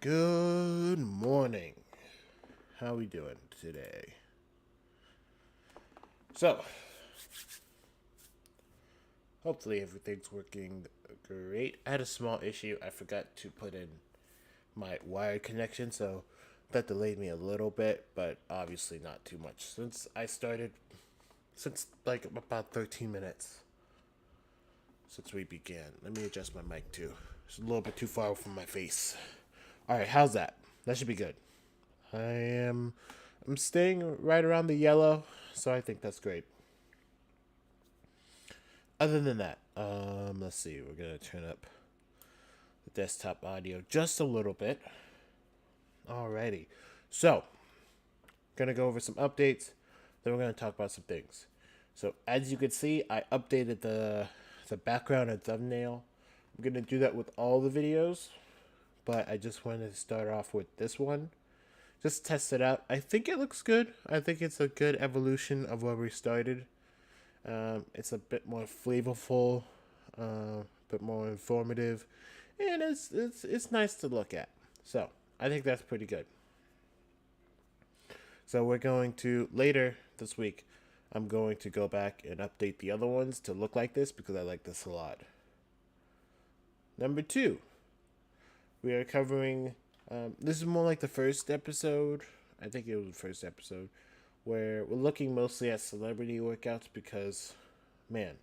Good morning. How we doing today? So, hopefully everything's working great. I had a small issue. I forgot to put in my wired connection, so that delayed me a little bit, but obviously not too much. Since like about 13 minutes since we began. Let me adjust my mic too. It's a little bit too far from my face. All right, how's that? That should be good. I am I'm staying right around the yellow, so I think that's great. Other than that, let's see. We're gonna turn up the desktop audio just a little bit. Alrighty. So, gonna go over some updates. Then we're gonna talk about some things. So, as you can see, I updated the background and thumbnail. I'm gonna do that with all the videos, but I just wanted to start off with this one. Just test it out. I think it looks good. I think it's a good evolution of where we started. It's a bit more flavorful, a bit more informative, and it's nice to look at. So I think that's pretty good. So we're going to later this week. I'm going to go back and update the other ones to look like this because I like this a lot. Number two, we are covering. This is more like the first episode. I think it was the first episode where we're looking mostly at celebrity workouts because, man,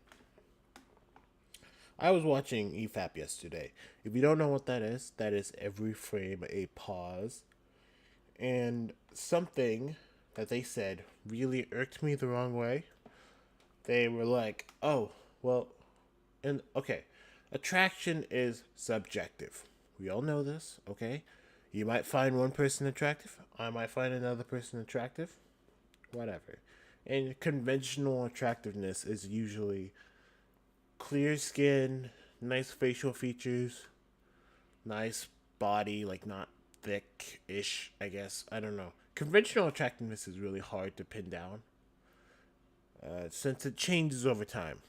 I was watching EFAP yesterday. If you don't know what that is every frame a pause. And something that they said really irked me the wrong way. They were like, oh, well, and okay, attraction is subjective. We all know this, okay? You might find one person attractive. I might find another person attractive. Whatever. And conventional attractiveness is usually clear skin, nice facial features, nice body, like not thick ish, I guess. I don't know. Conventional attractiveness is really hard to pin down since it changes over time.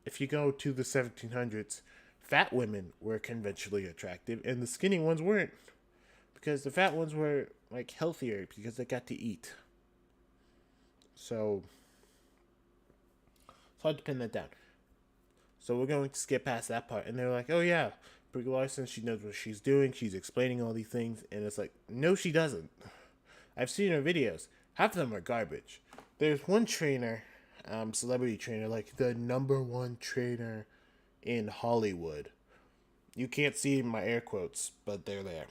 If you go to the 1700s, fat women were conventionally attractive and the skinny ones weren't because the fat ones were like healthier because they got to eat. So it's hard to pin that down. So we're going to skip past that part. And they're like, oh yeah, Brie Larson, she knows what she's doing. She's explaining all these things. And it's like, no, she doesn't. I've seen her videos. Half of them are garbage. There's one trainer, celebrity trainer, like the number one trainer in Hollywood. You can't see my air quotes, but they're there.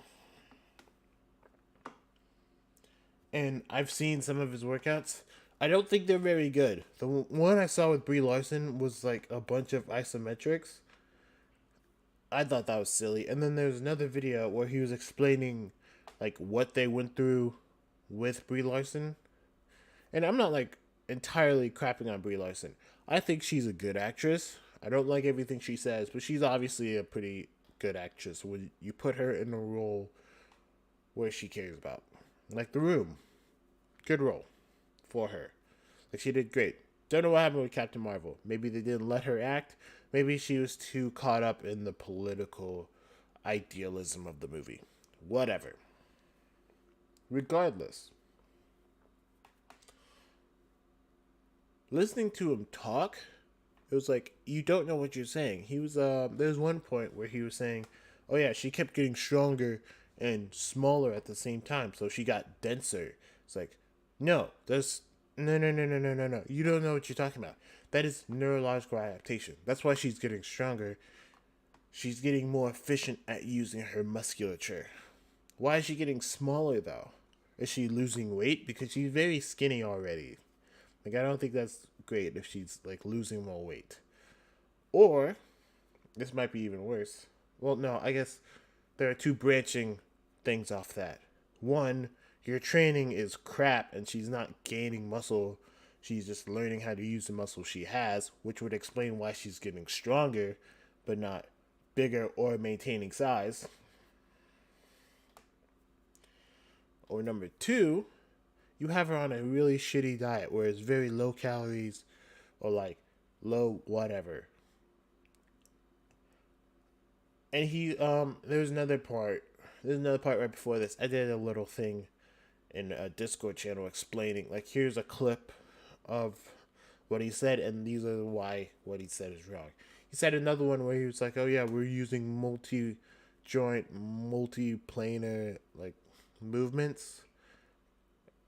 And I've seen some of his workouts. I don't think they're very good. The one I saw with Brie Larson was like a bunch of isometrics. I thought that was silly. And then there's another video where he was explaining like what they went through with Brie Larson. And I'm not like entirely crapping on Brie Larson. I think she's a good actress. I don't like everything she says, but she's obviously a pretty good actress when you put her in a role where she cares about. Like The Room. Good role for her. Like she did great. Don't know what happened with Captain Marvel. Maybe they didn't let her act. Maybe she was too caught up in the political idealism of the movie. Whatever. Regardless, listening to him talk, it was like you don't know what you're saying. He was there's one point where he was saying, "Oh yeah, she kept getting stronger and smaller at the same time, so she got denser." It's like, no, there's no. You don't know what you're talking about. That is neurological adaptation. That's why she's getting stronger. She's getting more efficient at using her musculature. Why is she getting smaller though? Is she losing weight? Because she's very skinny already. Like I don't think that's great if she's like losing more weight. Or this might be even worse. Well, no, I guess there are two branching things off that. One, your training is crap and she's not gaining muscle. She's just learning how to use the muscle she has, which would explain why she's getting stronger, but not bigger or maintaining size. Or number two, you have her on a really shitty diet where it's very low calories or like low whatever. And there's another part there's another part right before this. I did a little thing in a Discord channel explaining, like, here's a clip of what he said, and these are why what he said is wrong. He said another one where he was like, oh yeah, we're using multi-joint, multi-planar, like, movements,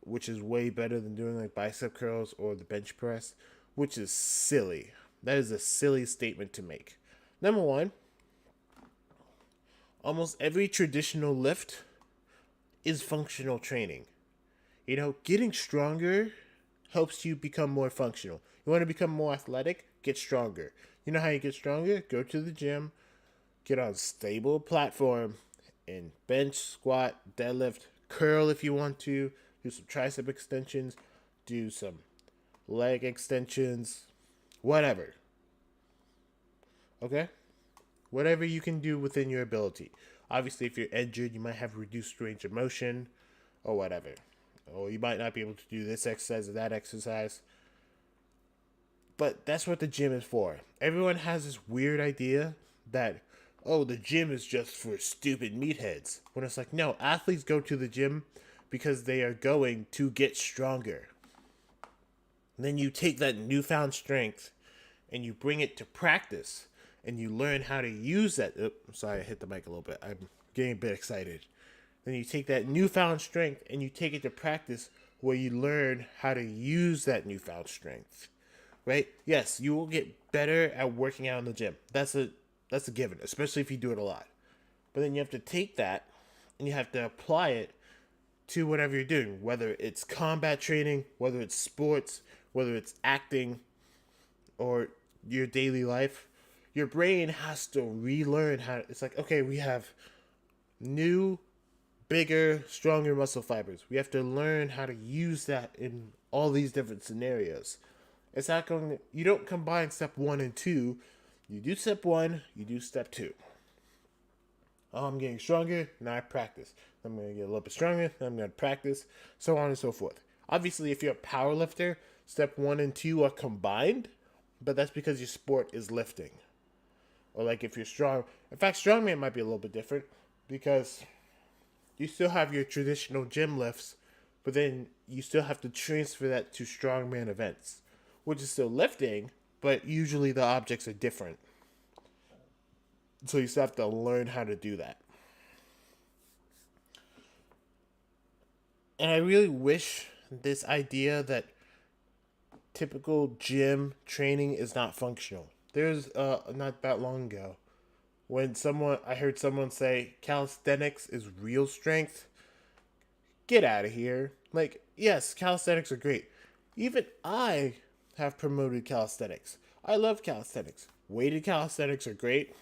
which is way better than doing, like, bicep curls or the bench press, which is silly. That is a silly statement to make. Number one, almost every traditional lift is functional training. You know, getting stronger helps you become more functional. You want to become more athletic? Get stronger. You know how you get stronger? Go to the gym, get on a stable platform, and bench, squat, deadlift, curl if you want to, do some tricep extensions, do some leg extensions, whatever. Okay? Whatever you can do within your ability. Obviously, if you're injured, you might have reduced range of motion or whatever. Or you might not be able to do this exercise or that exercise. But that's what the gym is for. Everyone has this weird idea that, oh, the gym is just for stupid meatheads. When it's like, no, athletes go to the gym because they are going to get stronger. And then you take that newfound strength and you bring it to practice. And you learn how to use that. Sorry, I hit the mic a little bit. I'm getting a bit excited. Then you take that newfound strength and you take it to practice where you learn how to use that newfound strength. Right? Yes, you will get better at working out in the gym. That's a given, especially if you do it a lot. But then you have to take that and you have to apply it to whatever you're doing, whether it's combat training, whether it's sports, whether it's acting, or your daily life. Your brain has to relearn how. It's like, okay, we have new, bigger, stronger muscle fibers. We have to learn how to use that in all these different scenarios. It's not going to, you don't combine step 1 and 2. You do step 1, you do step 2. Oh, I'm getting stronger, now I practice. I'm going to get a little bit stronger, then I'm going to practice, so on and so forth. Obviously, if you're a power lifter, step 1 and 2 are combined, but that's because your sport is lifting. Or like if you're strong. In fact, strongman might be a little bit different because you still have your traditional gym lifts, but then you still have to transfer that to strongman events, which is still lifting, but usually the objects are different. So you still have to learn how to do that. And I really wish this idea that typical gym training is not functional. There's not that long ago when I heard someone say calisthenics is real strength. Get out of here. Like, yes, calisthenics are great. Even I have promoted calisthenics. I love calisthenics. Weighted calisthenics are great.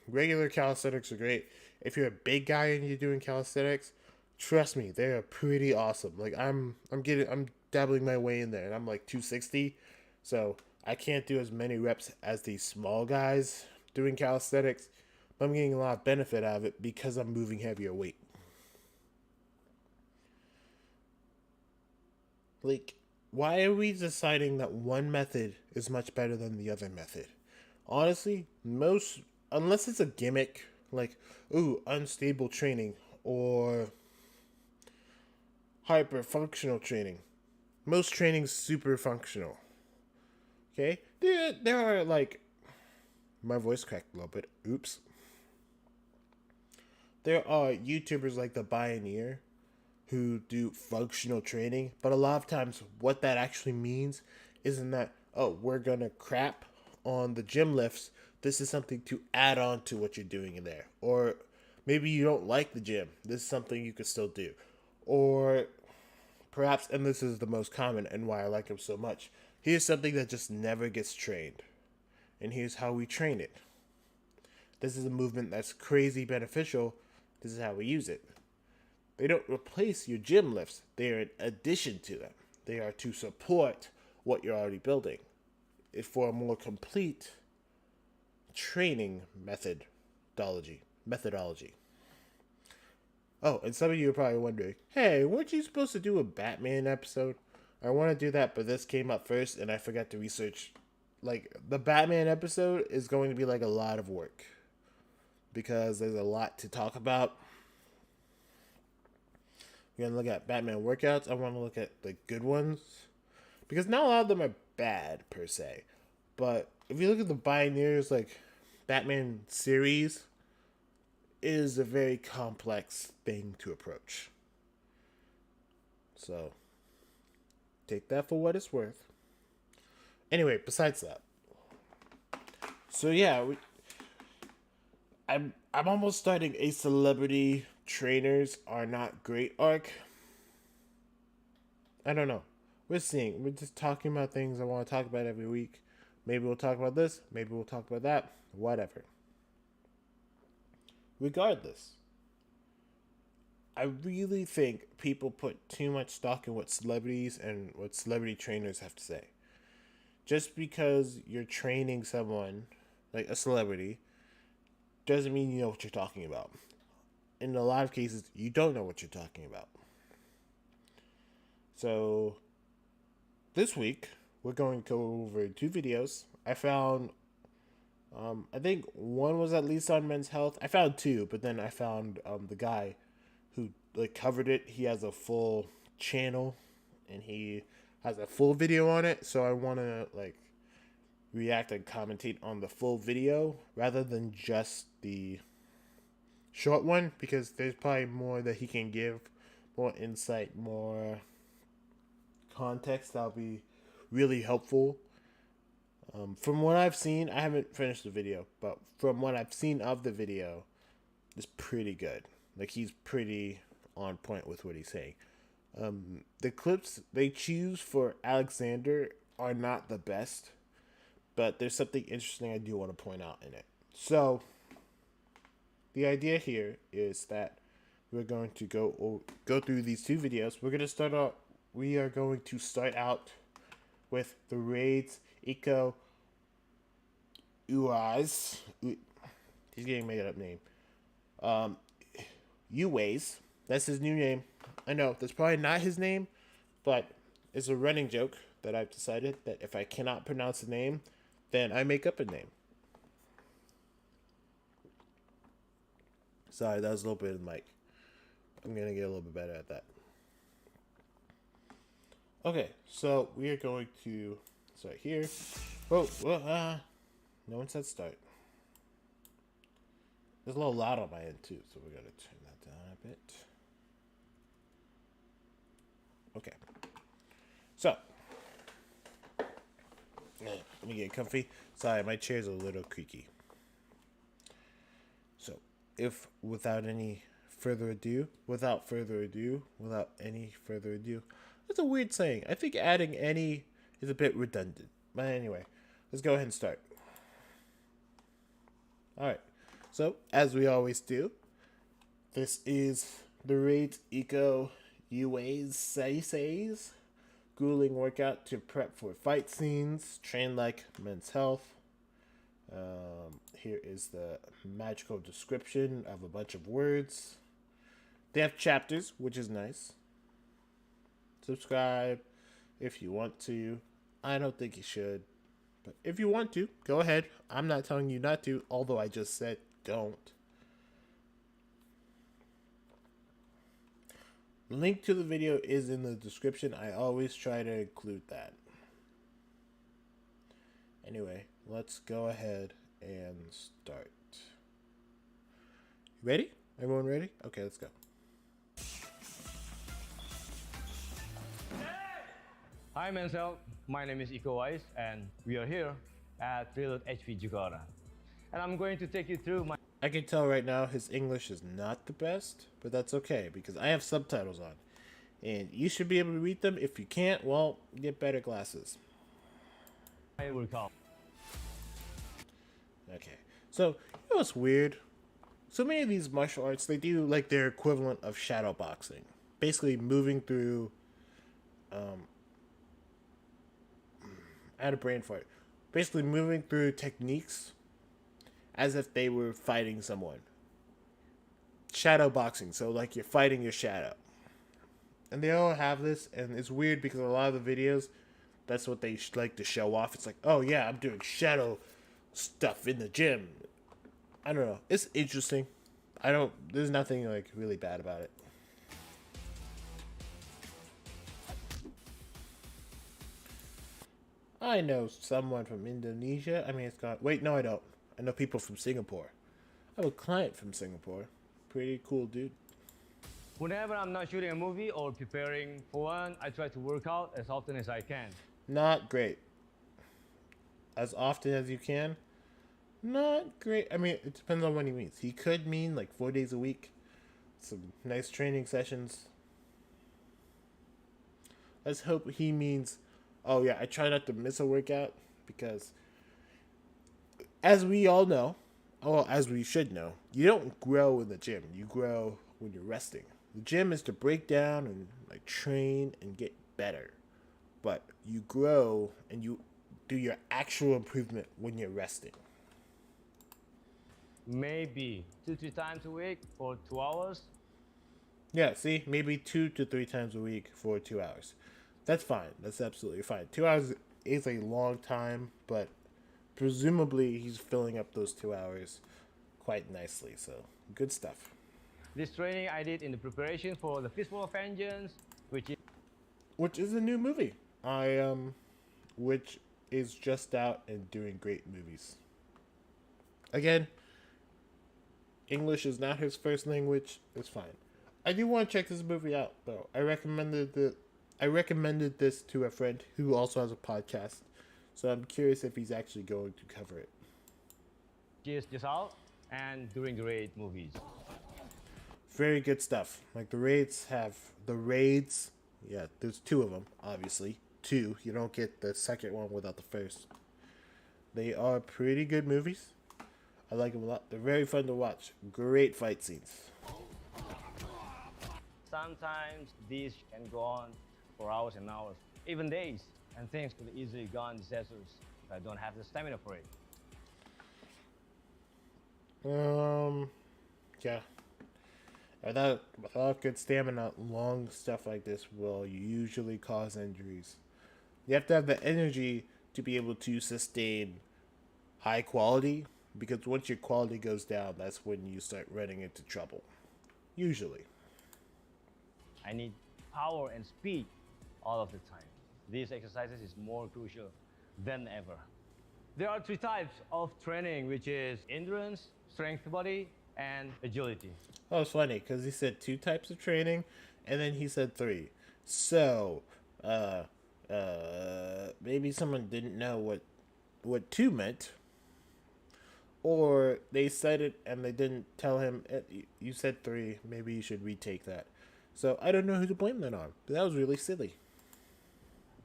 Regular calisthenics are great. If you're a big guy and you're doing calisthenics, trust me, they are pretty awesome. Like I'm dabbling my way in there, and I'm like 260, so I can't do as many reps as these small guys doing calisthenics, but I'm getting a lot of benefit out of it because I'm moving heavier weight. Like, why are we deciding that one method is much better than the other method? Honestly, unless it's a gimmick, like, ooh, unstable training or hyper functional training. Most training's super functional. Okay? There are, like, my voice cracked a little bit. Oops. There are YouTubers like the Pioneer who do functional training, but a lot of times what that actually means isn't that, oh, we're gonna crap on the gym lifts. This is something to add on to what you're doing in there. Or maybe you don't like the gym. This is something you could still do. Or perhaps, and this is the most common and why I like him so much, here's something that just never gets trained. And here's how we train it. This is a movement that's crazy beneficial. This is how we use it. They don't replace your gym lifts. They are in addition to them. They are to support what you're already building. It's for a more complete training methodology. Oh, and some of you are probably wondering, hey, weren't you supposed to do a Batman episode? I want to do that, but this came up first, and I forgot to research. Like, the Batman episode is going to be, like, a lot of work. Because there's a lot to talk about. we're gonna look at Batman workouts. I want to look at the good ones because not a lot of them are bad per se, but if you look at the Pioneers like Batman series, it is a very complex thing to approach. So take that for what it's worth. Anyway, besides that, so yeah, I'm almost starting a celebrity trainers are not great arc. I don't know. We're seeing. We're just talking about things I want to talk about every week. Maybe we'll talk about this. Maybe we'll talk about that. Whatever. Regardless, I really think people put too much stock in what celebrities and what celebrity trainers have to say. Just because you're training someone, like a celebrity, doesn't mean you know what you're talking about. In a lot of cases, you don't know what you're talking about. So, this week, we're going to go over 2 videos. I found, I think one was at least on Men's Health. I found 2, but then I found the guy who like covered it. He has a full channel, and he has a full video on it. So I want to like react and commentate on the full video rather than just the short one, because there's probably more that he can give, more insight, more context that'll be really helpful. From what I've seen, I haven't finished the video, but from what I've seen of the video, it's pretty good. Like, he's pretty on point with what he's saying. The clips they choose for Alexander are not the best, but there's something interesting I do want to point out in it. So, the idea here is that we're going to go through these 2 videos. We are going to start out with the Raid's Eco Uaz. He's getting a made up name. Uways. That's his new name. I know that's probably not his name, but it's a running joke that I've decided that if I cannot pronounce the name, then I make up a name. Sorry, that was a little bit of the mic. I'm going to get a little bit better at that. Okay, so we are going to start here. No one said start. It's a little loud on my end too, so we're going to turn that down a bit. Okay. So, let me get comfy. Sorry, my chair's a little creaky. So, without any further ado, that's a weird saying. I think adding any is a bit redundant. But anyway, let's go ahead and start. Alright, so as we always do, this is the Raid Eco UA's says grueling workout to prep for fight scenes, train like Men's Health. Here is the magical description of a bunch of words. They have chapters, which is nice. Subscribe if you want to. I don't think you should, but if you want to, go ahead. I'm not telling you not to, although I just said don't. Link to the video is in the description. I always try to include that. Anyway, let's go ahead and start. Ready? Everyone ready? Okay, let's go. Hi Mansell, my name is Iko Wise and we are here at Reload HP Jakarta. And I'm going to take you through my... I can tell right now his English is not the best, but that's okay because I have subtitles on. And you should be able to read them. If you can't, well, get better glasses. I will come. Okay, so you know what's weird? So many of these martial arts, they do like their equivalent of shadow boxing. Basically moving through... I had a brain fart. Basically moving through techniques as if they were fighting someone. Shadow boxing, so like you're fighting your shadow. And they all have this, and it's weird because a lot of the videos, that's what they like to show off. It's like, oh yeah, I'm doing shadow stuff in the gym. I don't know. It's interesting. There's nothing like really bad about it. I know someone from Indonesia. I mean, it's got. Wait, no, I don't. I know people from Singapore. I have a client from Singapore. Pretty cool dude. Whenever I'm not shooting a movie or preparing for one, I try to work out as often as I can. Not great. As often as you can. Not great. I mean, it depends on what he means. He could mean like 4 days a week. Some nice training sessions. Let's hope he means, oh yeah, I try not to miss a workout because, as we all know, well, as we should know, you don't grow in the gym. You grow when you're resting. The gym is to break down and like train and get better, but you grow and you do your actual improvement when you're resting. Maybe 2, 3 times a week for 2 hours. Yeah, see, maybe 2 to 3 times a week for 2 hours. That's fine. That's absolutely fine. 2 hours is a long time, but presumably he's filling up those 2 hours quite nicely. So good stuff. This training I did in the preparation for the Fistful of Vengeance, Which is a new movie. Which is just out and doing great movies. Again, English is not his first language. It's fine. I do want to check this movie out though. I recommended this to a friend who also has a podcast, so I'm curious if he's actually going to cover it. is just out, and during the Raid movies. Very good stuff. Like the raids. Yeah, there's two of them, obviously. Two. You don't get the second one without the first. They are pretty good movies. I like them a lot. They're very fun to watch. Great fight scenes. Sometimes these can go on for hours and hours, even days, and things could easily go on disasters if I don't have the stamina for it. Yeah. Without good stamina, long stuff like this will usually cause injuries. You have to have the energy to be able to sustain high quality, because once your quality goes down, that's when you start running into trouble. Usually. I need power and speed all of the time. These exercises is more crucial than ever. There are 3 types of training, which is endurance, strength body, and agility. Oh, it's funny because he said 2 types of training, and then he said 3. So, maybe someone didn't know what 2 meant, or they said it and they didn't tell him. You said 3. Maybe you should retake that. So I don't know who to blame that on. But that was really silly.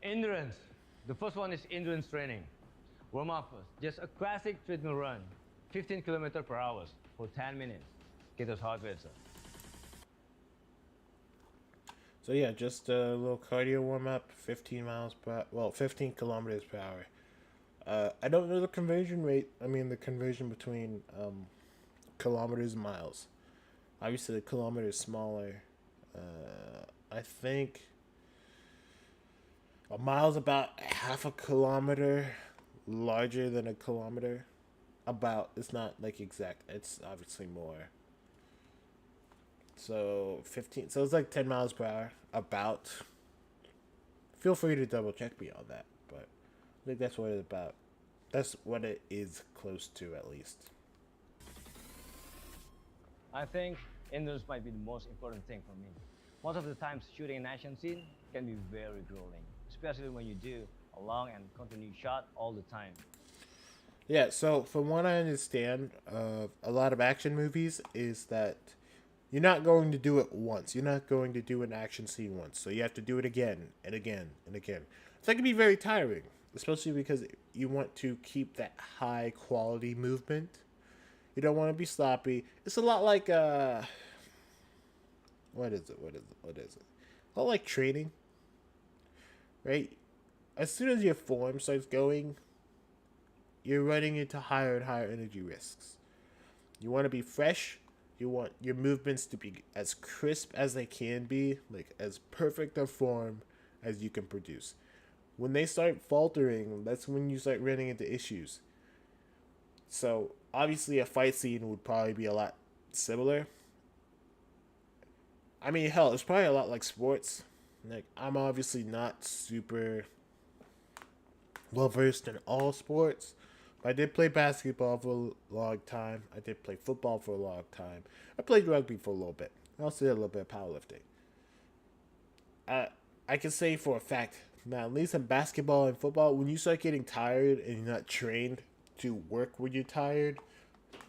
Endurance. The first one is endurance training. Warm up first. Just a classic treadmill run, 15 kilometers per hour for 10 minutes. Get those heart rates up. So yeah, just a little cardio warm up, 15 kilometers per hour. I don't know the conversion rate. I mean the conversion between kilometers and miles. Obviously the kilometer is smaller. I think a mile's about half a kilometer larger than a kilometer. It's not like exact. It's obviously more. So 15. So it's like 10 miles per hour. About. Feel free to double check me on that, but I think that's what it's about. That's what it is close to, at least. I think endurance might be the most important thing for me. Most of the times shooting an action scene can be very grueling, especially when you do a long and continuous shot all the time. Yeah, so from what I understand a lot of action movies is that you're not going to do it once. You're not going to do an action scene once. So you have to do it again and again and again. So that can be very tiring, especially because you want to keep that high quality movement. You don't want to be sloppy. It's a lot like what is it? A lot like training. Right? As soon as your form starts going, you're running into higher and higher energy risks. You want to be fresh. You want your movements to be as crisp as they can be, like as perfect a form as you can produce. When they start faltering, that's when you start running into issues. So, obviously, a fight scene would probably be a lot similar. I mean, hell, it's probably a lot like sports. Like, I'm obviously not super well versed in all sports. I did play basketball for a long time. I did play football for a long time. I played rugby for a little bit. I also did a little bit of powerlifting. I can say for a fact that at least in basketball and football, when you start getting tired and you're not trained to work when you're tired,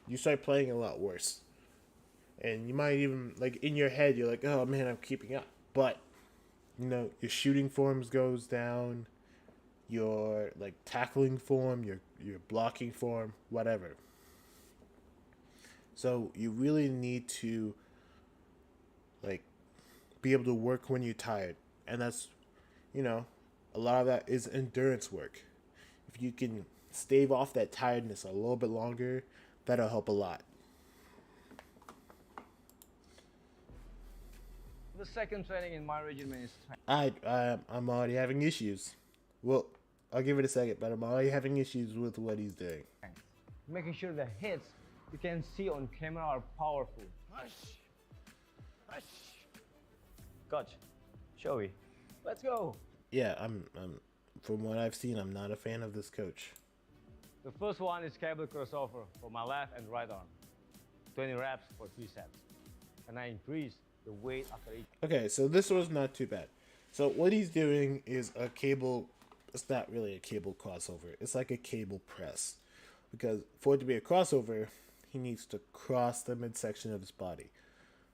you start playing a lot worse. And you might even, like, in your head, you're like, oh man, I'm keeping up. But, your shooting forms goes down, your, like, tackling form, your blocking form, whatever. So you really need to, like, be able to work when you're tired. And that's, a lot of that is endurance work. If you can stave off that tiredness a little bit longer, that'll help a lot. The second training in my regimen is I'm already having issues. Well, I'll give it a second, but I'm already having issues with what he's doing. making sure the hits you can see on camera are powerful. Coach, shall we? Let's go. Yeah, I'm from what I've seen, I'm not a fan of this coach. The first one is cable crossover for my left and right arm. 20 reps for 3 sets. And I increase the weight after each. Okay, so this was not too bad. So what he's doing is a cable, it's not really a cable crossover. It's like a cable press. Because for it to be a crossover, he needs to cross the midsection of his body.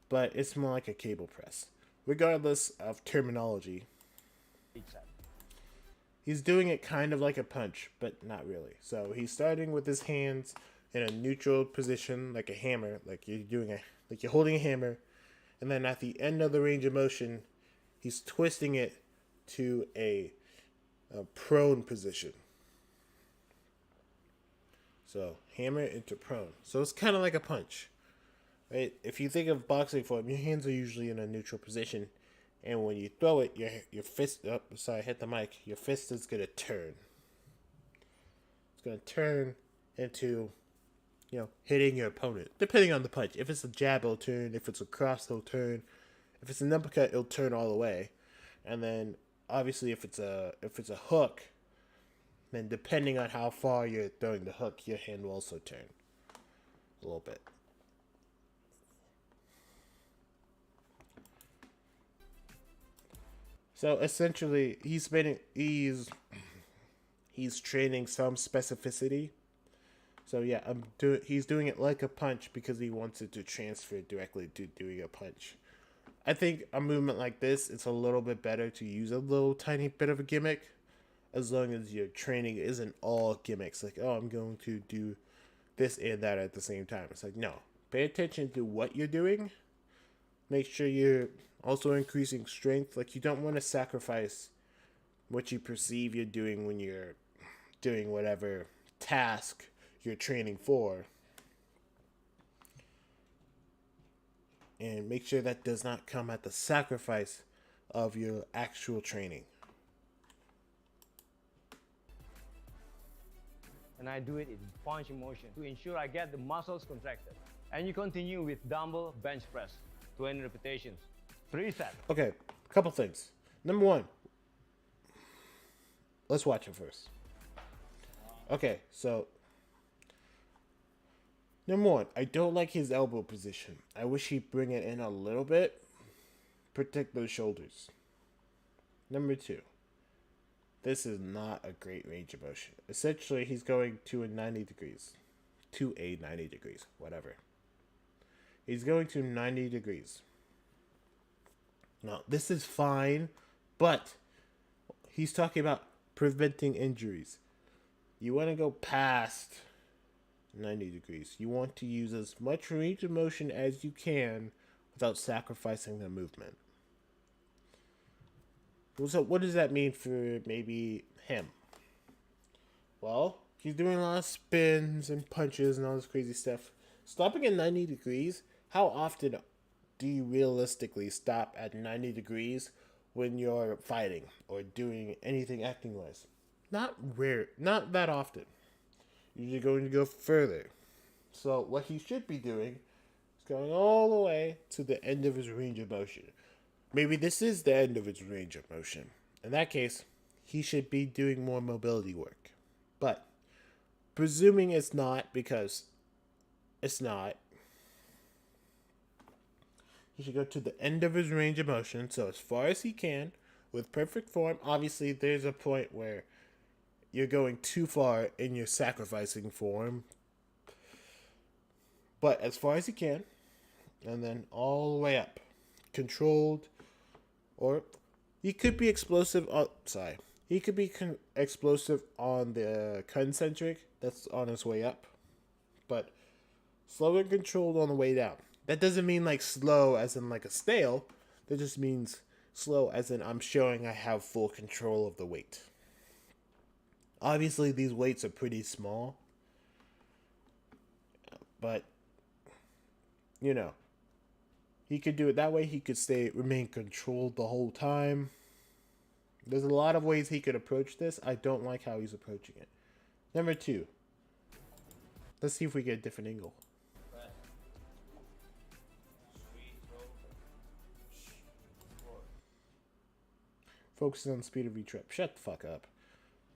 But it's more like a cable press. Regardless of terminology, Each set. he's doing it kind of like a punch, but not really. So he's starting with his hands in a neutral position, like a hammer, like you're holding a hammer, and then at the end of the range of motion, he's twisting it to a prone position. So hammer into prone. So it's kind of like a punch, right? If you think of boxing form, your hands are usually in a neutral position. And when you throw it, your fist up. Oh, sorry, I hit the mic. Your fist is gonna turn. It's gonna turn into, hitting your opponent, depending on the punch. If it's a jab, it'll turn. If it's a cross, it'll turn. If it's an uppercut, it'll turn all the way. And then, obviously, if it's a hook, then depending on how far you're throwing the hook, your hand will also turn a little bit. So essentially, he's training some specificity. So yeah, he's doing it like a punch because he wants it to transfer directly to doing a punch. I think a movement like this, it's a little bit better to use a little tiny bit of a gimmick, as long as your training isn't all gimmicks. Like, oh, I'm going to do this and that at the same time. It's like, no, pay attention to what you're doing. Make sure you're also increasing strength. Like, you don't want to sacrifice what you perceive you're doing when you're doing whatever task you're training for. And make sure that does not come at the sacrifice of your actual training. And I do it in punching motion to ensure I get the muscles contracted. And you continue with dumbbell bench press, 20 repetitions, 3 sets. Okay, a couple things. Number one, let's watch it first. Okay, so number one, I don't like his elbow position. I wish he'd bring it in a little bit, protect those shoulders. Number two, this is not a great range of motion. Essentially, he's going to a 90 degrees, whatever. He's going to 90 degrees. Now, this is fine, but he's talking about preventing injuries. You want to go past 90 degrees. You want to use as much range of motion as you can without sacrificing the movement. So what does that mean for maybe him? Well, he's doing a lot of spins and punches and all this crazy stuff. Stopping at 90 degrees, how often do you realistically stop at 90 degrees when you're fighting or doing anything acting wise? Not that often. You're going to go further. So what he should be doing is going all the way to the end of his range of motion. Maybe this is the end of his range of motion. In that case, he should be doing more mobility work. But presuming it's not, because it's not, he should go to the end of his range of motion, so as far as he can, with perfect form. Obviously, there's a point where you're going too far and you're sacrificing form. But as far as he can, and then all the way up. Controlled, or he could be explosive. He could be explosive on the concentric. That's on his way up. But slow and controlled on the way down. That doesn't mean like slow as in like a snail. That just means slow as in I'm showing I have full control of the weight. Obviously, these weights are pretty small. But, you know, he could do it that way. He could remain controlled the whole time. There's a lot of ways he could approach this. I don't like how he's approaching it. Number 2. Let's see if we get a different angle. Focus on speed of each rep. Shut the fuck up.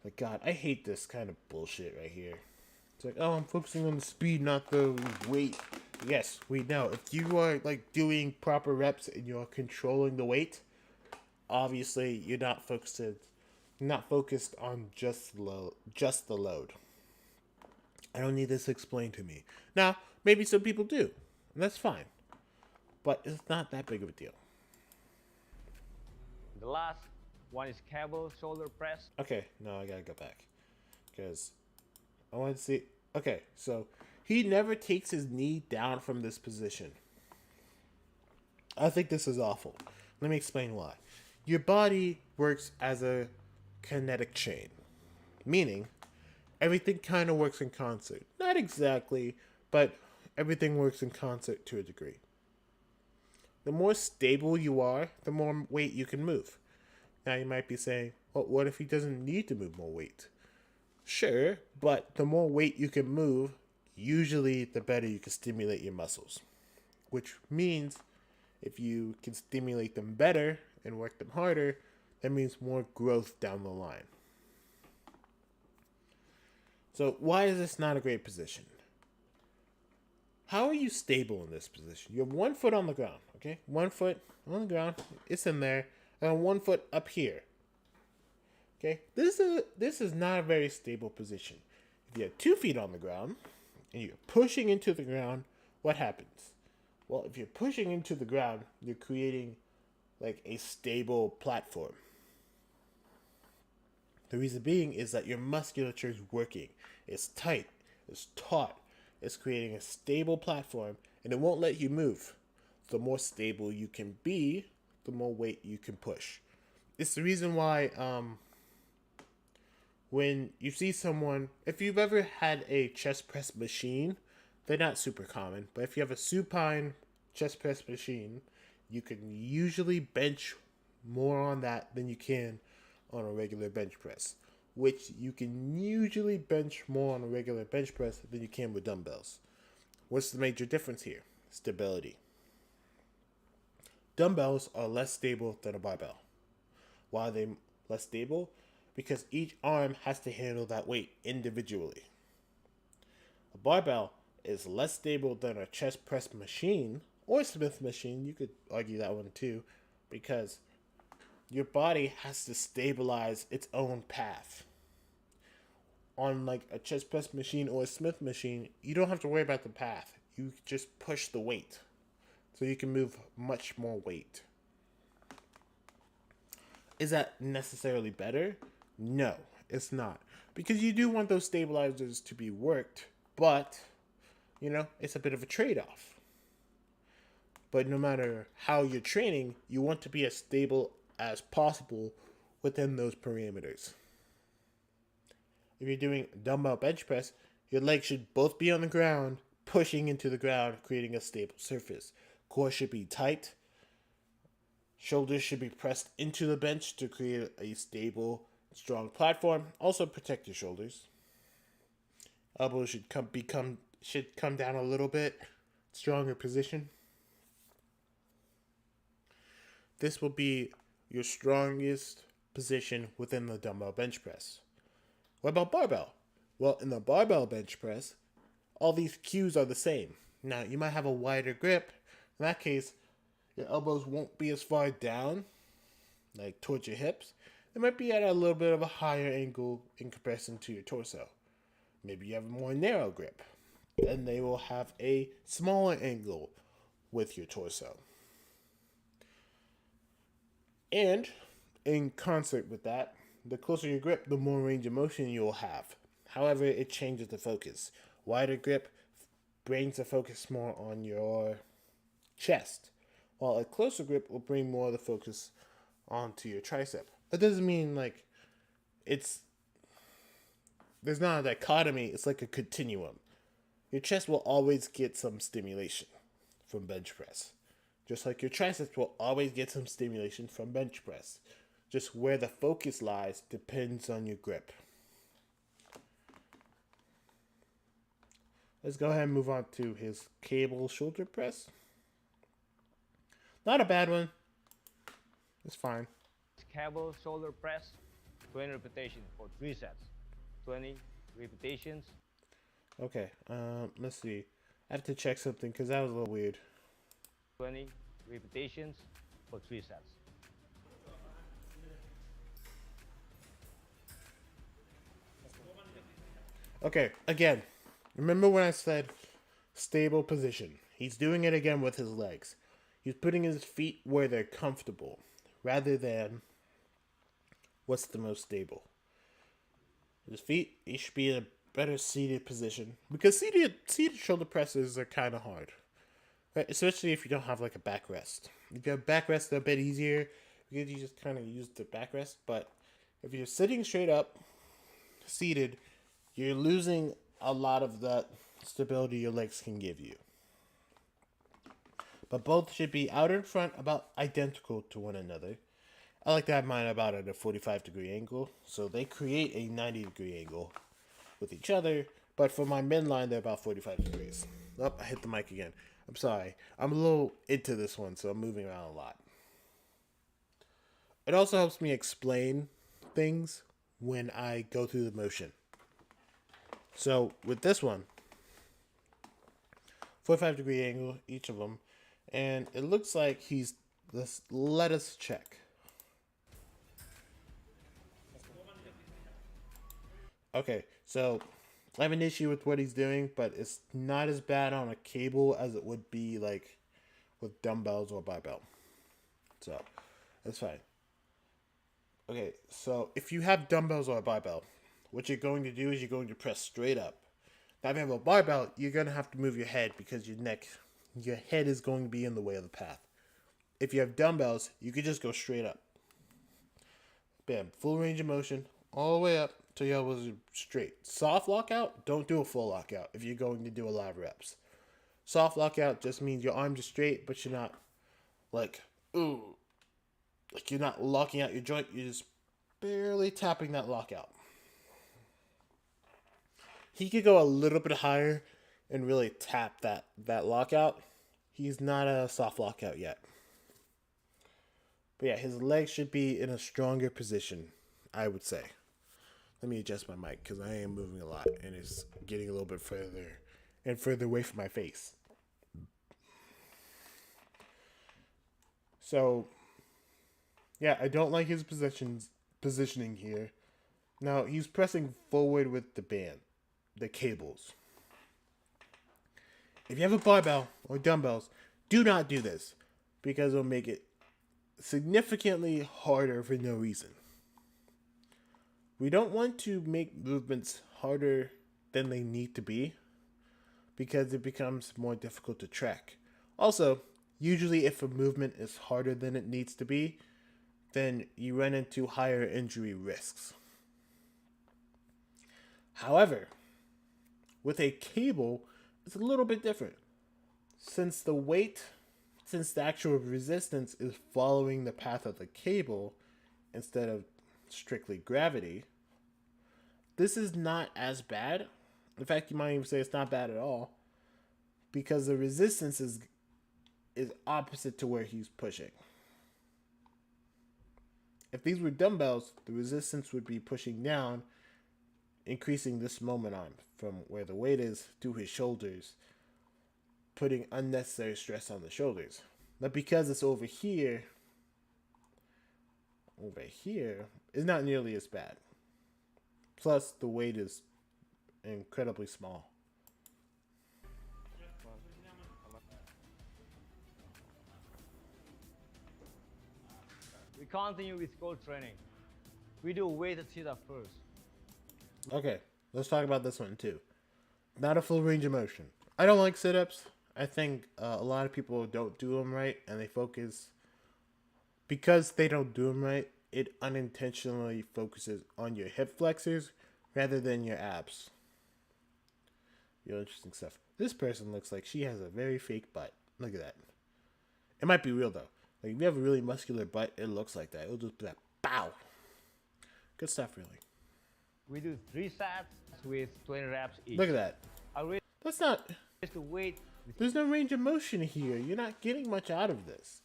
Like, God, I hate this kind of bullshit right here. It's like, oh, I'm focusing on the speed, not the weight. Yes, we know. If you are, like, doing proper reps and you're controlling the weight, obviously you're not focused on just the load. I don't need this explained to me. Now, maybe some people do, and that's fine. But it's not that big of a deal. The last one is cable shoulder press. Okay, no, I gotta go back. Because I want to see. Okay, so he never takes his knee down from this position. I think this is awful. Let me explain why. Your body works as a kinetic chain, meaning everything kind of works in concert. Not exactly, but everything works in concert to a degree. The more stable you are, the more weight you can move. Now you might be saying, well, what if he doesn't need to move more weight? Sure, but the more weight you can move, usually the better you can stimulate your muscles. Which means if you can stimulate them better and work them harder, that means more growth down the line. So why is this not a great position? How are you stable in this position? You have 1 foot on the ground, okay? 1 foot on the ground, it's in there, and 1 foot up here. Okay, this is not a very stable position. If you have 2 feet on the ground and you're pushing into the ground, what happens? Well, if you're pushing into the ground, you're creating like a stable platform. The reason being is that your musculature is working. It's tight. It's taut. It's creating a stable platform, and it won't let you move. The more stable you can be, the more weight you can push. It's the reason why when you see someone, if you've ever had a chest press machine, they're not super common, but if you have a supine chest press machine, you can usually bench more on that than you can on a regular bench press, which you can usually bench more on a regular bench press than you can with dumbbells. What's the major difference here? Stability. Dumbbells are less stable than a barbell. Why are they less stable? Because each arm has to handle that weight individually. A barbell is less stable than a chest press machine or Smith machine. You could argue that one too, because your body has to stabilize its own path. On like a chest press machine or a Smith machine, you don't have to worry about the path. You just push the weight. So you can move much more weight. Is that necessarily better? No, it's not. Because you do want those stabilizers to be worked, but, it's a bit of a trade-off. But no matter how you're training, you want to be as stable as possible within those parameters. If you're doing dumbbell bench press, your legs should both be on the ground, pushing into the ground, creating a stable surface. Core should be tight. Shoulders should be pressed into the bench to create a stable, strong platform. Also protect your shoulders. Elbows should come down a little bit. Stronger position. This will be your strongest position within the dumbbell bench press. What about barbell? Well, in the barbell bench press, all these cues are the same. Now, you might have a wider grip. In that case, your elbows won't be as far down, like towards your hips. They might be at a little bit of a higher angle in comparison to your torso. Maybe you have a more narrow grip. Then they will have a smaller angle with your torso. And in concert with that, the closer your grip, the more range of motion you'll have. However, it changes the focus. Wider grip brings the focus more on your chest, while a closer grip will bring more of the focus onto your tricep. That doesn't mean like there's not a dichotomy, it's like a continuum. Your chest will always get some stimulation from bench press. Just like your triceps will always get some stimulation from bench press. Just where the focus lies depends on your grip. Let's go ahead and move on to his cable shoulder press. Not a bad one. It's fine. Cable shoulder press, 20 repetitions for 3 sets. 20 repetitions. Okay, let's see. I have to check something because that was a little weird. 20 repetitions for 3 sets. Okay, again, remember when I said stable position? He's doing it again with his legs. He's putting his feet where they're comfortable rather than what's the most stable. His feet, he should be in a better seated position because seated shoulder presses are kind of hard, right? Especially if you don't have like a backrest. If you have backrest, they're a bit easier because you just kind of use the backrest. But if you're sitting straight up, seated, you're losing a lot of that stability your legs can give you. But both should be out in front about identical to one another. I like to have mine about at a 45-degree angle, so they create a 90-degree angle with each other, but for my midline, they're about 45 degrees. Oh, I hit the mic again. I'm sorry. I'm a little into this one, so I'm moving around a lot. It also helps me explain things when I go through the motion. So with this one, 45-degree angle, each of them, and it looks like let us check. Okay, so I have an issue with what he's doing, but it's not as bad on a cable as it would be like with dumbbells or barbell. So that's fine. Okay, so if you have dumbbells or a barbell, what you're going to do is you're going to press straight up. Now, if you have a barbell, you're going to have to move your head because your head is going to be in the way of the path. If you have dumbbells, you could just go straight up. Bam, full range of motion, all the way up till your elbows are straight. Soft lockout, don't do a full lockout if you're going to do a lot of reps. Soft lockout just means your arms are straight, but you're not like, ooh, like you're not locking out your joint, you're just barely tapping that lockout. He could go a little bit higher and really tap that lockout. He's not a soft lockout yet. But yeah, his legs should be in a stronger position, I would say. Let me adjust my mic because I am moving a lot and it's getting a little bit further and further away from my face. So, yeah, I don't like his positioning here. Now, he's pressing forward with the cables. If you have a barbell or dumbbells, do not do this because it'll make it significantly harder for no reason. We don't want to make movements harder than they need to be because it becomes more difficult to track. Also, usually if a movement is harder than it needs to be, then you run into higher injury risks. However, with a cable, it's a little bit different. Since the actual resistance is following the path of the cable instead of strictly gravity, this is not as bad. In fact, you might even say it's not bad at all because the resistance is opposite to where he's pushing. If these were dumbbells, the resistance would be pushing down increasing this moment arm from where the weight is to his shoulders, putting unnecessary stress on the shoulders. But because it's over here, it's not nearly as bad. Plus, the weight is incredibly small. We continue with core training. We do weighted sit-up first. Okay, let's talk about this one too. Not a full range of motion. I don't like sit-ups. I think a lot of people don't do them right, and they focus because they don't do them right. It unintentionally focuses on your hip flexors rather than your abs. Real interesting stuff. This person looks like she has a very fake butt. Look at that. It might be real though. Like if you have a really muscular butt, it looks like that. It'll just be like, pow. Good stuff, really. We do 3 sets with 20 reps each. Look at that. I'll raise That's not. the weight. There's no range of motion here. You're not getting much out of this.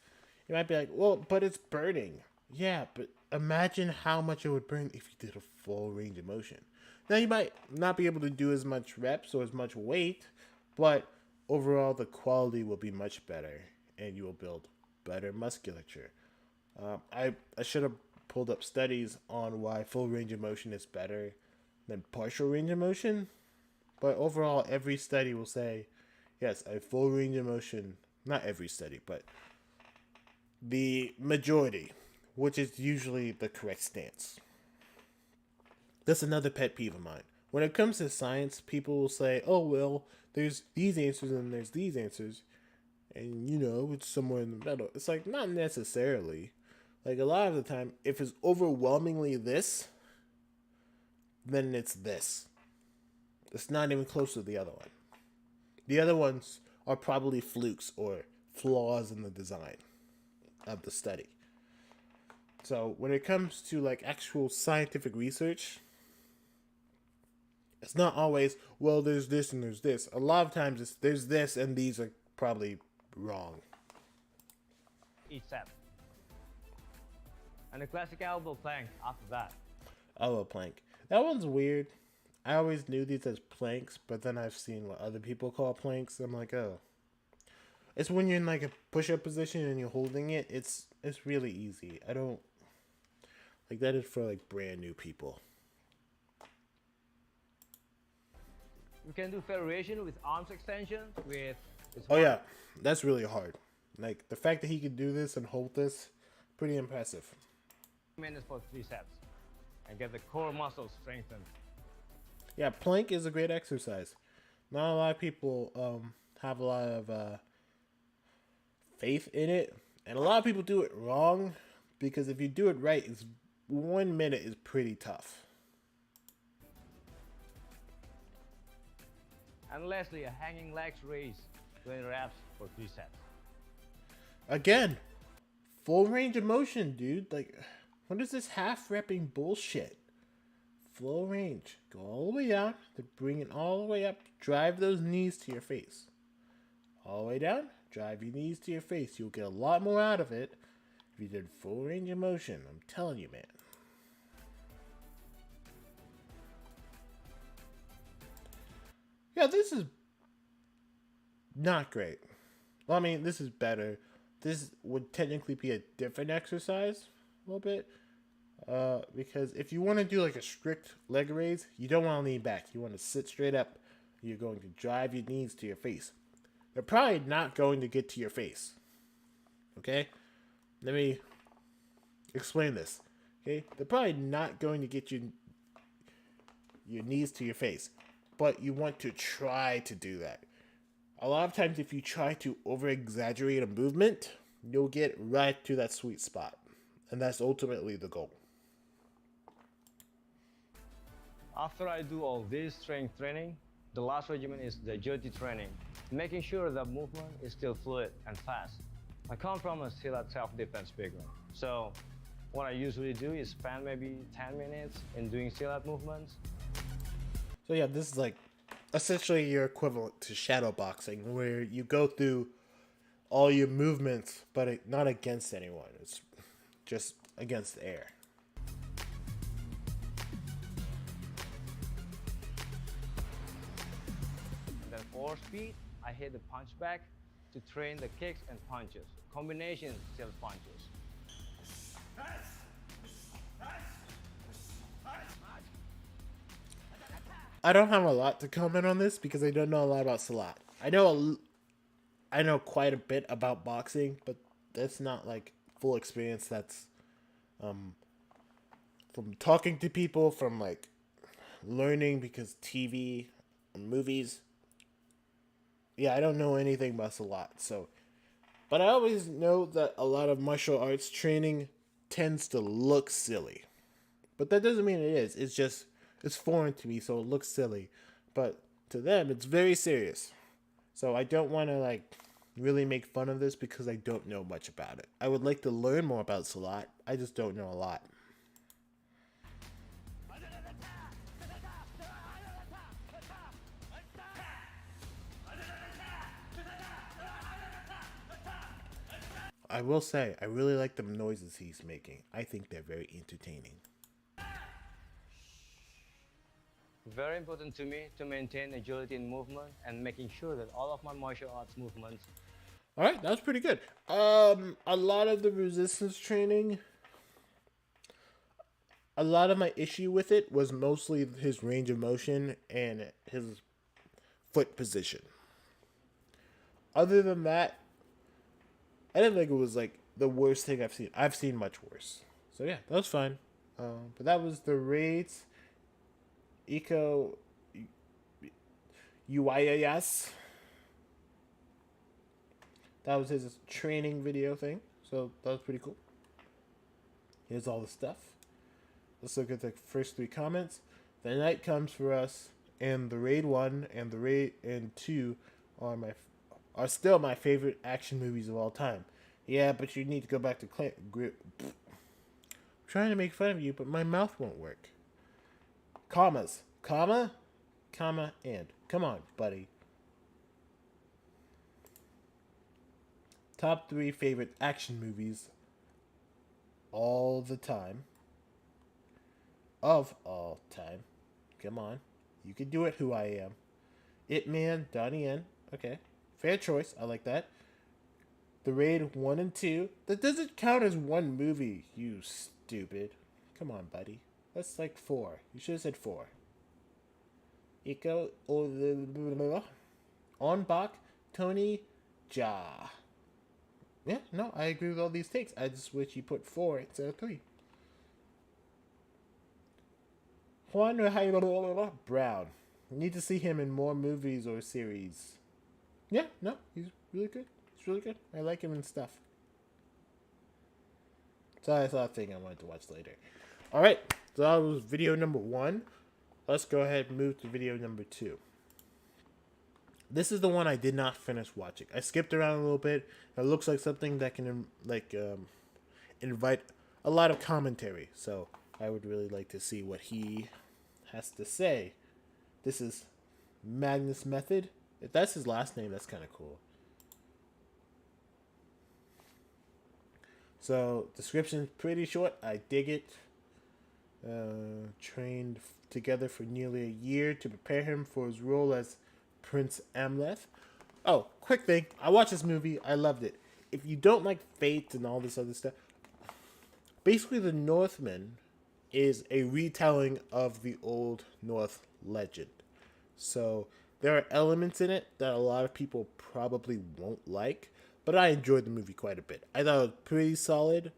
You might be like, well, but it's burning. Yeah, but imagine how much it would burn if you did a full range of motion. Now, you might not be able to do as much reps or as much weight, but overall, the quality will be much better, and you will build better musculature. I should have pulled up studies on why full range of motion is better than partial range of motion, but overall, every study will say, yes, a full range of motion, not every study, but the majority, which is usually the correct stance. That's another pet peeve of mine. When it comes to science, people will say, oh, well, there's these answers and there's these answers. And, it's somewhere in the middle. It's like, not necessarily. Like, a lot of the time, if it's overwhelmingly this, then it's this. It's not even close to the other one. The other ones are probably flukes or flaws in the design of the study. So when it comes to like actual scientific research, it's not always, well, there's this and there's this. A lot of times it's there's this and these are probably wrong. Each set. And a classic elbow plank after that. Elbow plank. That one's weird. I always knew these as planks, but then I've seen what other people call planks. I'm like, oh. It's when you're in like a push-up position and you're holding it. It's really easy. I don't like that is for like brand new people. We can do variation with arms extension with. Oh yeah, that's really hard. Like the fact that he could do this and hold this, pretty impressive. Minutes for 3 sets, and get the core muscles strengthened. Yeah, plank is a great exercise. Not a lot of people have a lot of faith in it, and a lot of people do it wrong because if you do it right, it's 1 minute is pretty tough. And lastly, a hanging legs raise, 20 reps for 3 sets. Again, full range of motion, dude. Like, what is this half repping bullshit? Full range. Go all the way down, then bring it all the way up. Drive those knees to your face. All the way down, drive your knees to your face. You'll get a lot more out of it if you did full range of motion. I'm telling you, man. Yeah, this is not great. Well, I mean, this is better. This would technically be a different exercise a little bit. Because if you want to do like a strict leg raise, you don't want to lean back. You want to sit straight up. You're going to drive your knees to your face. They're probably not going to get to your face. Okay? Let me explain this. Okay? They're probably not going to get your knees to your face. But you want to try to do that. A lot of times if you try to over-exaggerate a movement, you'll get right to that sweet spot. And that's ultimately the goal. After I do all this strength training, the last regimen is the agility training, making sure that movement is still fluid and fast. I come from a sit-up self-defense background, so what I usually do is spend maybe 10 minutes in doing sit-up movements. So yeah, this is like essentially your equivalent to shadow boxing, where you go through all your movements, but not against anyone. It's just against the air. or speed, I hit the punch back to train the kicks and punches, combination still punches. I don't have a lot to comment on this because I don't know a lot about Salat. I know quite a bit about boxing, but that's not like full experience. That's from talking to people, from like learning because TV, movies. Yeah, I don't know anything about Salat. So, but I always know that a lot of martial arts training tends to look silly. But that doesn't mean it is. It's just it's foreign to me, so it looks silly. But to them, it's very serious. So I don't want to like really make fun of this because I don't know much about it. I would like to learn more about Salat. I just don't know a lot. I will say, I really like the noises he's making. I think they're very entertaining. Very important to me to maintain agility in movement and making sure that all of my martial arts movements. All right, that was pretty good. A lot of the resistance training, a lot of my issue with it was mostly his range of motion and his foot position. Other than that, I didn't think it was like the worst thing I've seen. I've seen much worse. So yeah, that was fine. But that was the Raids Eco UIAS. That was his training video thing. So that was pretty cool. Here's all the stuff. Let's look at the first three comments. The Night Comes for Us and the Raid 1 and the Raid and 2 are still my favorite action movies of all time. Yeah, but you need to go back to I'm trying to make fun of you, but my mouth won't work. Commas. Comma, comma, and. Come on, buddy. Top 3 favorite action movies all the time. Of all time. Come on. You can do it, Who I Am. Ip Man, Donnie Yen. Okay. Fair choice. I like that. The Raid 1 and 2. That doesn't count as one movie, you stupid. Come on, buddy. That's like 4. You should have said 4. Iko On Bak, Tony Ja. Yeah, no, I agree with all these takes. I just wish you put 4 instead of 3. Juan Brown. Need to see him in more movies or series. Yeah, no, he's really good. He's really good. I like him and stuff. So I thought thing I wanted to watch later. Alright, so that was video number 1. Let's go ahead and move to video number 2. This is the one I did not finish watching. I skipped around a little bit. It looks like something that can invite a lot of commentary. So I would really like to see what he has to say. This is Magnus Method. If that's his last name, that's kind of cool. So description's pretty short. I dig it. Trained together for nearly a year to prepare him for his role as Prince Amleth. Oh, quick thing. I watched this movie. I loved it. If you don't like Fate and all this other stuff, basically The Northman is a retelling of the Old North legend. So there are elements in it that a lot of people probably won't like, but I enjoyed the movie quite a bit. I thought it was pretty solid.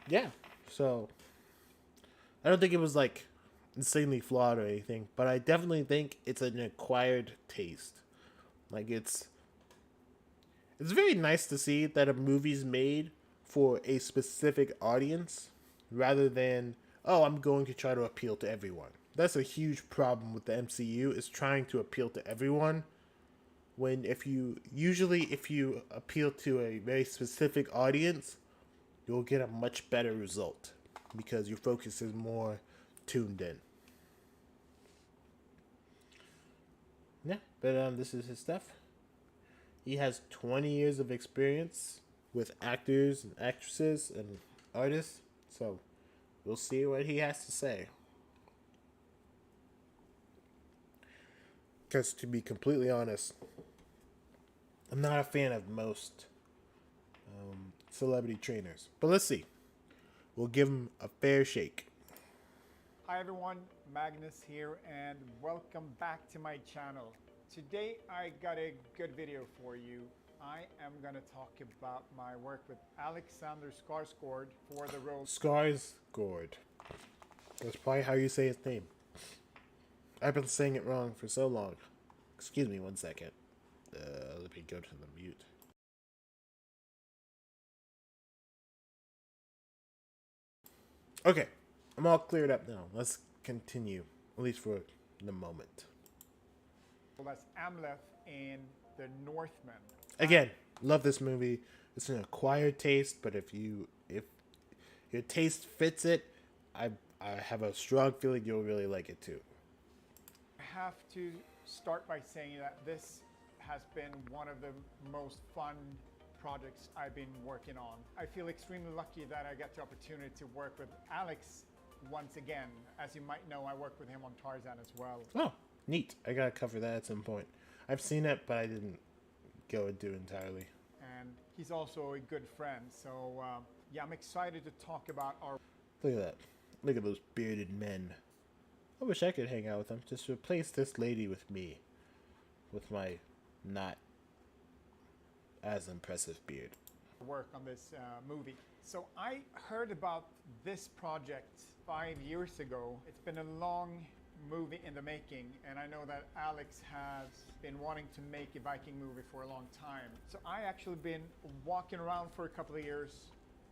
Yeah, so I don't think it was like insanely flawed or anything, but I definitely think it's an acquired taste. Like it's very nice to see that a movie's made for a specific audience rather than, oh, I'm going to try to appeal to everyone. That's a huge problem with the MCU, is trying to appeal to everyone. When if you appeal to a very specific audience, you'll get a much better result because your focus is more tuned in. Yeah, but this is his stuff. He has 20 years of experience with actors and actresses and artists, so we'll see what he has to say. Because to be completely honest, I'm not a fan of most celebrity trainers. But let's see. We'll give him a fair shake. Hi everyone, Magnus here and welcome back to my channel. Today I got a good video for you. I am going to talk about my work with Alexander Skarsgård for the role Skarsgård. That's probably how you say his name. I've been saying it wrong for so long. Excuse me 1 second. Let me go to the mute. Okay, I'm all cleared up now. Let's continue, at least for the moment. That's Amleth in The Northman. Again, love this movie. It's an acquired taste, but if your taste fits it, I have a strong feeling you'll really like it too. I have to start by saying that this has been one of the most fun projects I've been working on. I feel extremely lucky that I get the opportunity to work with Alex once again. As you might know, I worked with him on Tarzan as well. Oh, neat. I gotta cover that at some point. I've seen it, but I didn't go and do it entirely. And he's also a good friend. So yeah, I'm excited to talk about our... Look at that. Look at those bearded men. I wish I could hang out with them. Just replace this lady with me. With my not as impressive beard. Work on this movie. So I heard about this project 5 years ago. It's been a long movie in the making, and I know that Alex has been wanting to make a Viking movie for a long time. So I actually been walking around for a couple of years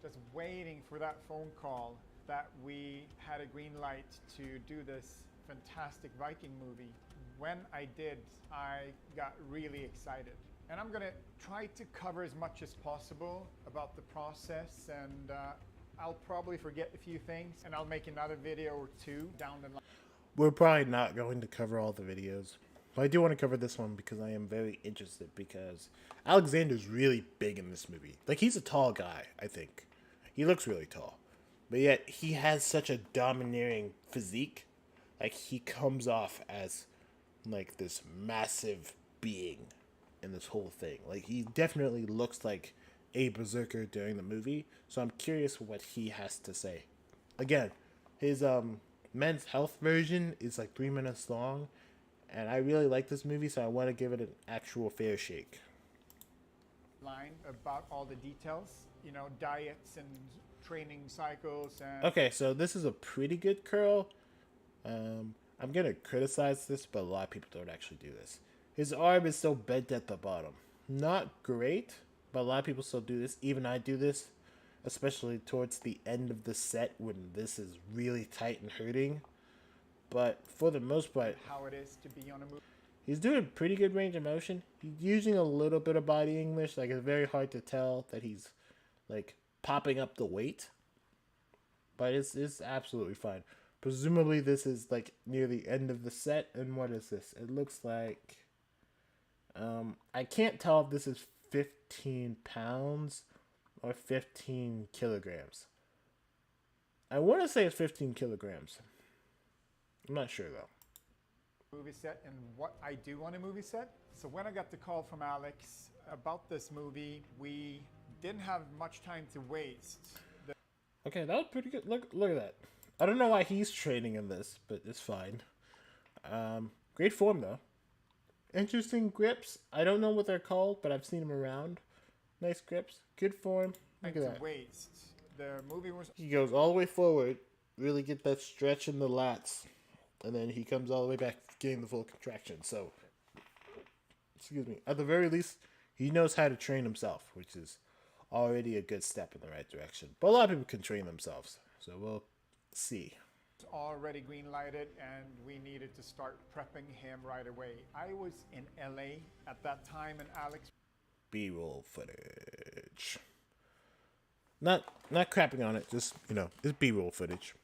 just waiting for that phone call that we had a green light to do this fantastic Viking movie. When I did, I got really excited. And I'm gonna try to cover as much as possible about the process, and I'll probably forget a few things, and I'll make another video or two down the line. We're probably not going to cover all the videos. But I do want to cover this one because I am very interested, because Alexander's really big in this movie. Like, he's a tall guy, I think. He looks really tall. But yet, he has such a domineering physique. Like, he comes off as, like, this massive being in this whole thing. Like, he definitely looks like a berserker during the movie. So I'm curious what he has to say. Again, his Men's Health version is like 3 minutes long. And I really like this movie, so I want to give it an actual fair shake. Line about all the details, you know, diets and training cycles and... Okay, so this is a pretty good curl. I'm going to criticize this, but a lot of people don't actually do this. His arm is still bent at the bottom. Not great, but a lot of people still do this. Even I do this, especially towards the end of the set when this is really tight and hurting. But for the most part, how it is to be on a movie. He's doing pretty good range of motion. He's using a little bit of body English. Like, it's very hard to tell that he's, like, popping up the weight. But it's absolutely fine. Presumably, this is, like, near the end of the set. And what is this? It looks like... I can't tell if this is 15 pounds or 15 kilograms. I want to say it's 15 kilograms. I'm not sure, though. Movie set and what I do on a movie set. So when I got the call from Alex about this movie, we didn't have much time to waste. Okay, that was pretty good. Look at that. I don't know why he's training in this, but it's fine. Great form, though. Interesting grips. I don't know what they're called, but I've seen them around. Nice grips. Good form. Look at that. Waste. The movie was... He goes all the way forward. Really get that stretch in the lats. And then he comes all the way back, getting the full contraction. So, excuse me. At the very least, he knows how to train himself, which is already a good step in the right direction. But a lot of people can train themselves. So we'll see. Already green lighted, and we needed to start prepping him right away. I was in LA at that time, and Alex... B-roll footage. Not crapping on it, just, you know, it's B-roll footage.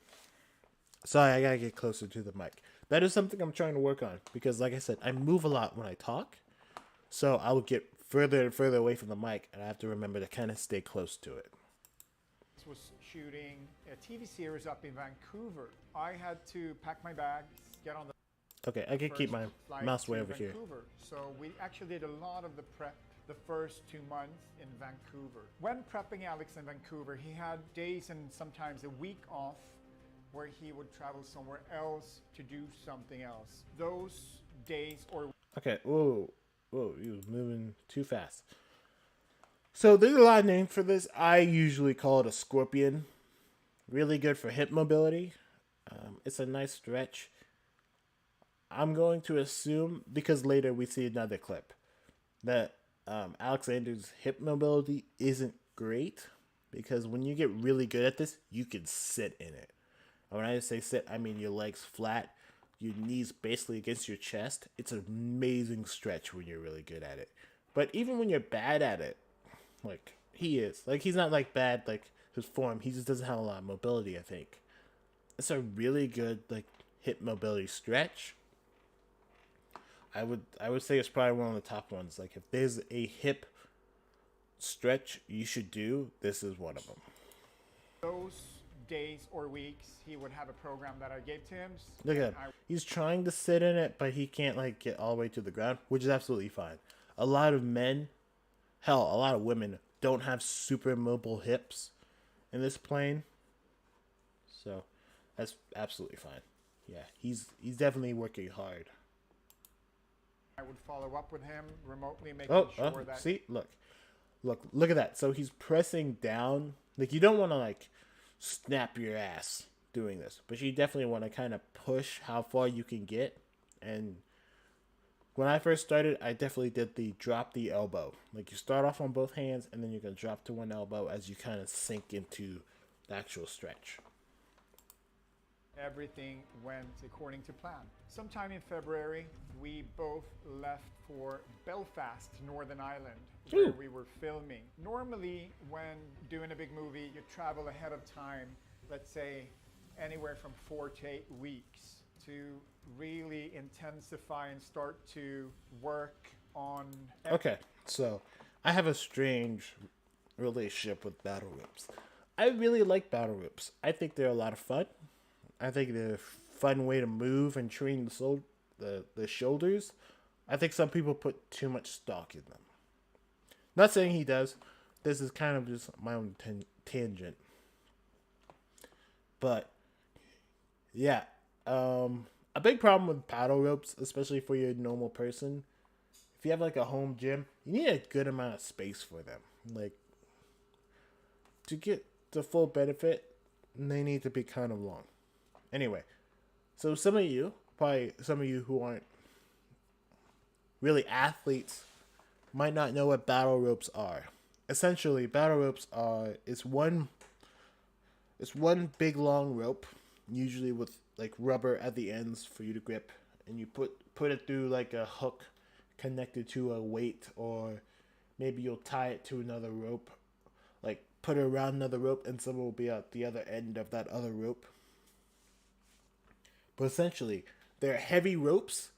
Sorry, I gotta get closer to the mic. That is something I'm trying to work on, because like I said, I move a lot when I talk. So I would get further and further away from the mic, and I have to remember to kind of stay close to it. Was shooting a TV series up in Vancouver. I had to pack my bags, get on the... Okay, I can keep first my flight mouse way to over here. Vancouver. So we actually did a lot of the prep the first 2 months in Vancouver. When prepping Alex in Vancouver, he had days and sometimes a week off where he would travel somewhere else to do something else. Those days or Okay, whoa, he was moving too fast. So there's a lot of names for this. I usually call it a scorpion. Really good for hip mobility. It's a nice stretch. I'm going to assume, because later we see another clip, that Alexander's hip mobility isn't great, because when you get really good at this, you can sit in it. And when I say sit, I mean your legs flat, your knees basically against your chest. It's an amazing stretch when you're really good at it. But even when you're bad at it, like he is, like he's not like bad like his form. He just doesn't have a lot of mobility, I think. It's a really good like hip mobility stretch. I would say it's probably one of the top ones. Like if there's a hip stretch you should do, this is one of them. those days or weeks, he would have a program that I gave to him. Look at him. He's trying to sit in it, but he can't like get all the way to the ground, which is absolutely fine. A lot of men, hell, a lot of women don't have super mobile hips in this plane. So that's absolutely fine. Yeah, he's definitely working hard. I would follow up with him remotely, making sure that see, look at that. So he's pressing down. Like you don't want to like snap your ass doing this, but you definitely want to kind of push how far you can get. And when I first started, I definitely did the drop the elbow. Like you start off on both hands, and then you're gonna drop to one elbow as you kind of sink into the actual stretch. everything went according to plan. Sometime in February, we both left for Belfast, Northern Ireland, where we were filming. Normally, when doing a big movie, you travel ahead of time, let's say anywhere from 4 to 8 weeks, to really intensify and start to work on. Okay, so I have a strange relationship with battle whips. I really like battle whips. I think they're a lot of fun. I think they're a fun way to move and train the shoulders. I think some people put too much stock in them. Not saying he does. This is kind of just my own tangent. But yeah, a big problem with paddle ropes, especially for your normal person, if you have like a home gym, you need a good amount of space for them. Like to get the full benefit, they need to be kind of long. Anyway, so some of you who aren't really athletes might not know what battle ropes are. Essentially, battle ropes it's one big long rope, usually with like rubber at the ends for you to grip, and you put it through like a hook connected to a weight, or maybe you'll tie it to another rope, like put it around another rope, and someone will be at the other end of that other rope. But essentially, they're heavy ropes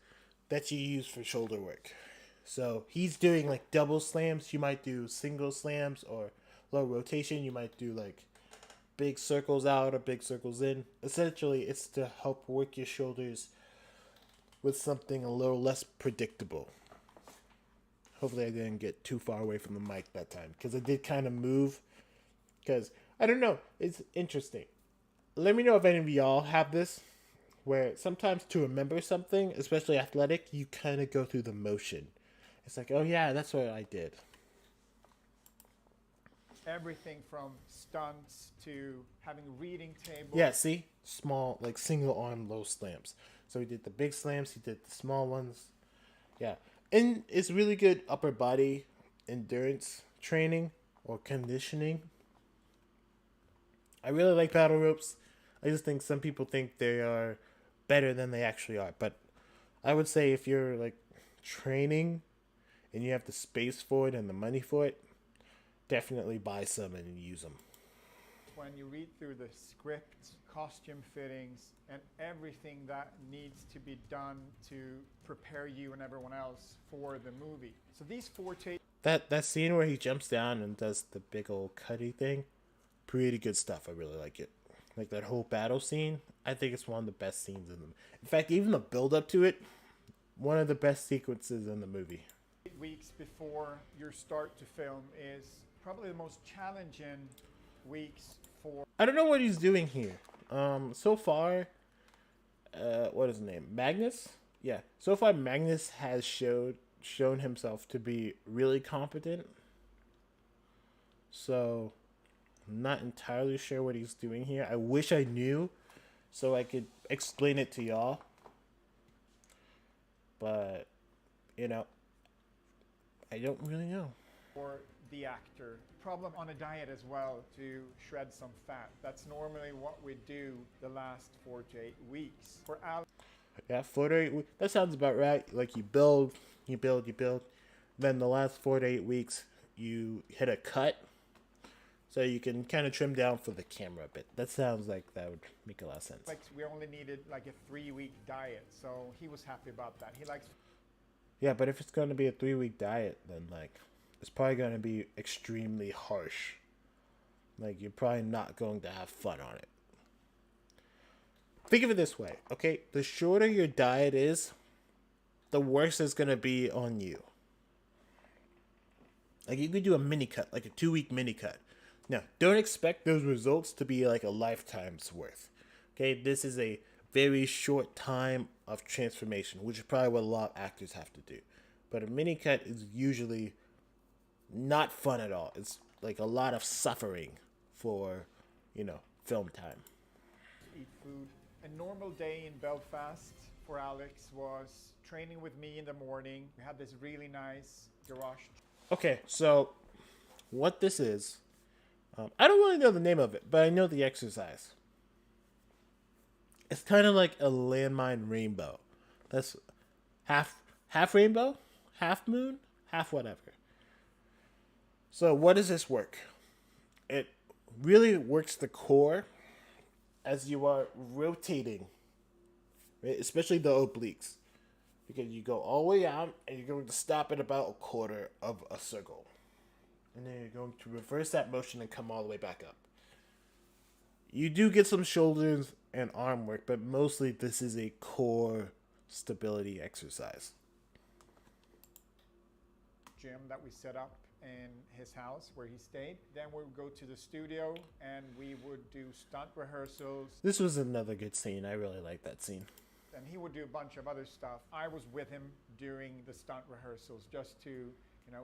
that you use for shoulder work. So he's doing like double slams. You might do single slams or low rotation. You might do like big circles out or big circles in. Essentially, it's to help work your shoulders with something a little less predictable. Hopefully I didn't get too far away from the mic that time, because I did kind of move. Because, I don't know, it's interesting. Let me know if any of y'all have this, where sometimes to remember something, especially athletic, you kind of go through the motion. It's like, oh yeah, that's what I did. Everything from stunts to having reading tables. Yeah, see? Small, like single arm low slams. So he did the big slams, he did the small ones. Yeah. And it's really good upper body endurance training or conditioning. I really like battle ropes. I just think some people think they are better than they actually are. But I would say if you're like training and you have the space for it and the money for it, definitely buy some and use them. When you read through the script, costume fittings, and everything that needs to be done to prepare you and everyone else for the movie. So these 4 tapes. That scene where he jumps down and does the big old cutty thing, pretty good stuff. I really like it. Like that whole battle scene, I think it's one of the best scenes in them. In fact, even the build up to it, one of the best sequences in the movie. 8 weeks before your start to film is probably the most challenging weeks for. I don't know what he's doing here. So far, what is his name? Magnus? Yeah. So far, Magnus has shown himself to be really competent. So, I'm not entirely sure what he's doing here. I wish I knew so I could explain it to y'all. But, I don't really know. For the actor. Problem on a diet as well to shred some fat. That's normally what we do the last 4 to 8 weeks. For Alex, Yeah, 4 to 8 weeks. That sounds about right. Like you build. Then the last 4 to 8 weeks, you hit a cut. So you can kind of trim down for the camera a bit. That sounds like that would make a lot of sense. like we only needed like a 3-week diet, so he was happy about that. He likes. Yeah, but if it's going to be a 3-week diet, then like it's probably going to be extremely harsh. Like you're probably not going to have fun on it. Think of it this way, okay? The shorter your diet is, the worse it's going to be on you. Like you could do a mini cut, like a 2-week mini cut. Now, don't expect those results to be like a lifetime's worth. Okay, this is a very short time of transformation, which is probably what a lot of actors have to do. But a mini cut is usually not fun at all. It's like a lot of suffering for, film time. Eat food. A normal day in Belfast for Alex was training with me in the morning. We had this really nice garage. Okay, so what this is, I don't really know the name of it, but I know the exercise. It's kind of like a landmine rainbow. That's half rainbow, half moon, half whatever. So what does this work? It really works the core as you are rotating, right? Especially the obliques, because you go all the way out and you're going to stop at about a quarter of a circle. And then you're going to reverse that motion and come all the way back up. You do get some shoulders and arm work, but mostly this is a core stability exercise. Gym that we set up in his house where he stayed. Then we would go to the studio and we would do stunt rehearsals. This was another good scene. I really like that scene. And he would do a bunch of other stuff. I was with him during the stunt rehearsals just to,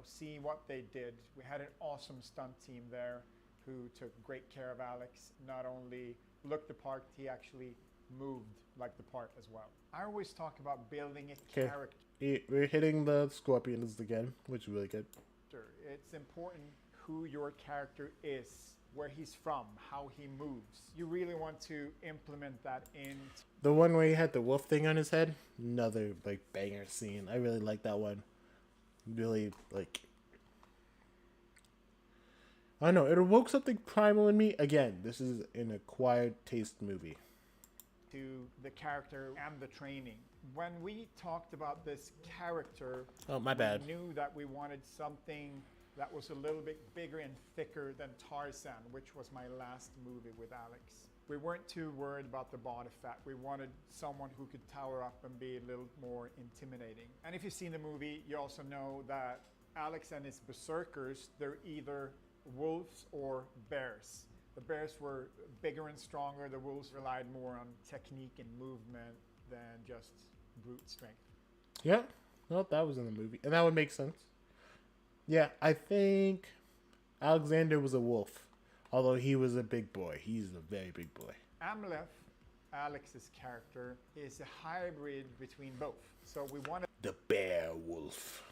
see what they did. We had an awesome stunt team there who took great care of Alex. Not only looked the part, he actually moved like the part as well. I always talk about building a character. We're hitting the scorpions again, which is really good. It's important who your character is, where he's from, how he moves. You really want to implement that in. The one where he had the wolf thing on his head, another banger scene. I really like that one. Really I don't know, it awoke something primal in me. Again, this is an acquired taste movie. To the character and the training. When we talked about this character, Oh, my bad. we knew that we wanted something that was a little bit bigger and thicker than Tarzan, which was my last movie with Alex. We weren't too worried about the body fat. We wanted someone who could tower up and be a little more intimidating. And if you've seen the movie, you also know that Alex and his berserkers, they're either wolves or bears. The bears were bigger and stronger. The wolves relied more on technique and movement than just brute strength. Yeah, well, that was in the movie, and that would make sense. Yeah, I think Alexander was a wolf, although he was a big boy. He's a very big boy. Amleth, Alex's character, is a hybrid between both. So we wanted The bear wolf.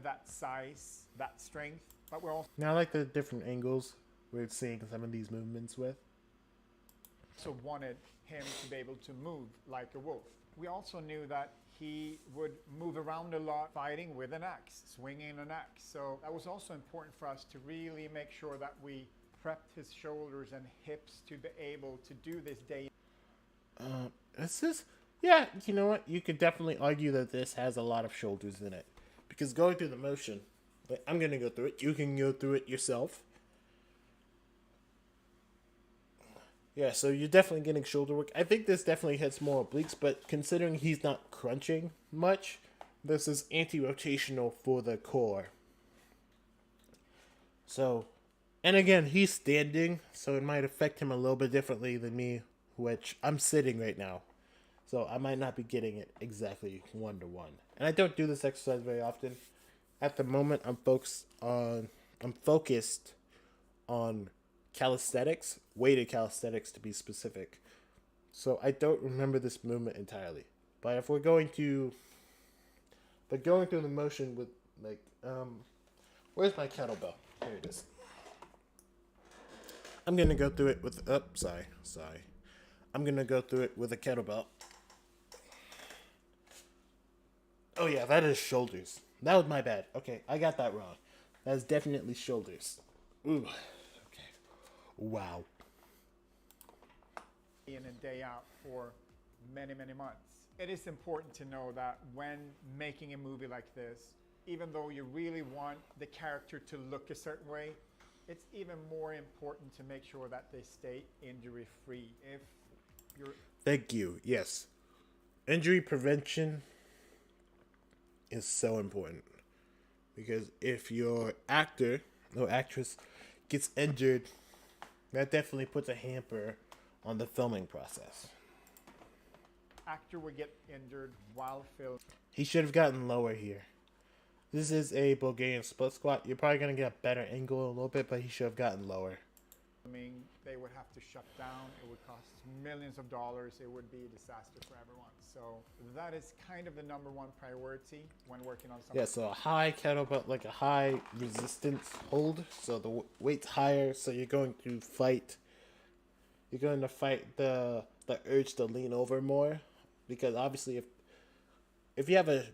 that size, that strength, but we're also Now I like the different angles we're seeing some of these movements with. wanted him to be able to move like a wolf. We also knew that he would move around a lot fighting with an axe, swinging an axe. So that was also important for us to really make sure that we prepped his shoulders and hips to be able to do this day. Is this? Yeah, you know what? You could definitely argue that this has a lot of shoulders in it. Because going through the motion, but I'm going to go through it. You can go through it yourself. Yeah, so you're definitely getting shoulder work. I think this definitely hits more obliques, but considering he's not crunching much, this is anti-rotational for the core. So, and again, he's standing, so it might affect him a little bit differently than me, which I'm sitting right now. So I might not be getting it exactly 1-to-1. And I don't do this exercise very often. At the moment, I'm focused on calisthenics, weighted calisthenics to be specific. So I don't remember this movement entirely. But if we're going to, but going through the motion with like, where's my kettlebell? Here it is. I'm gonna go through it with, sorry. I'm gonna go through it with a kettlebell. Oh yeah, that is shoulders. That was my bad. Okay, I got that wrong. That is definitely shoulders. Ooh. Okay. Wow. In and day out for many, many months. It is important to know that when making a movie like this, even though you really want the character to look a certain way, it's even more important to make sure that they stay injury free. If you're Thank you. Yes. Injury prevention is so important. Because if your actor or actress gets injured, that definitely puts a hamper on the filming process. actor would get injured while filming, He should have gotten lower here. This is a Bulgarian split squat. You're probably going to get a better angle a little bit, but he should have gotten lower. they would have to shut down. It would cost millions of dollars. It would be a disaster for everyone. So that is kind of the number one priority when working on something. Yeah, so a high kettlebell, like a high resistance hold. So the weight's higher, so you're going to fight. You're going to fight the urge to lean over more, because obviously if you have a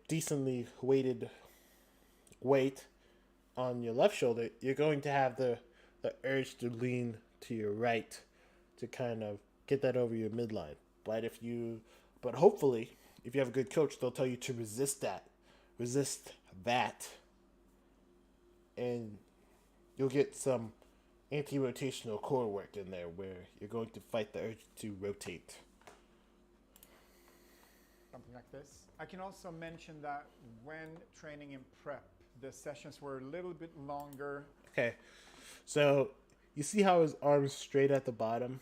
decently weighted weight on your left shoulder, you're going to have the urge to lean to your right to kind of get that over your midline. But hopefully, if you have a good coach, they'll tell you to resist that, and you'll get some anti-rotational core work in there where you're going to fight the urge to rotate. Something like this. I can also mention that when training in prep, the sessions were a little bit longer. Okay, so you see how his arm's straight at the bottom?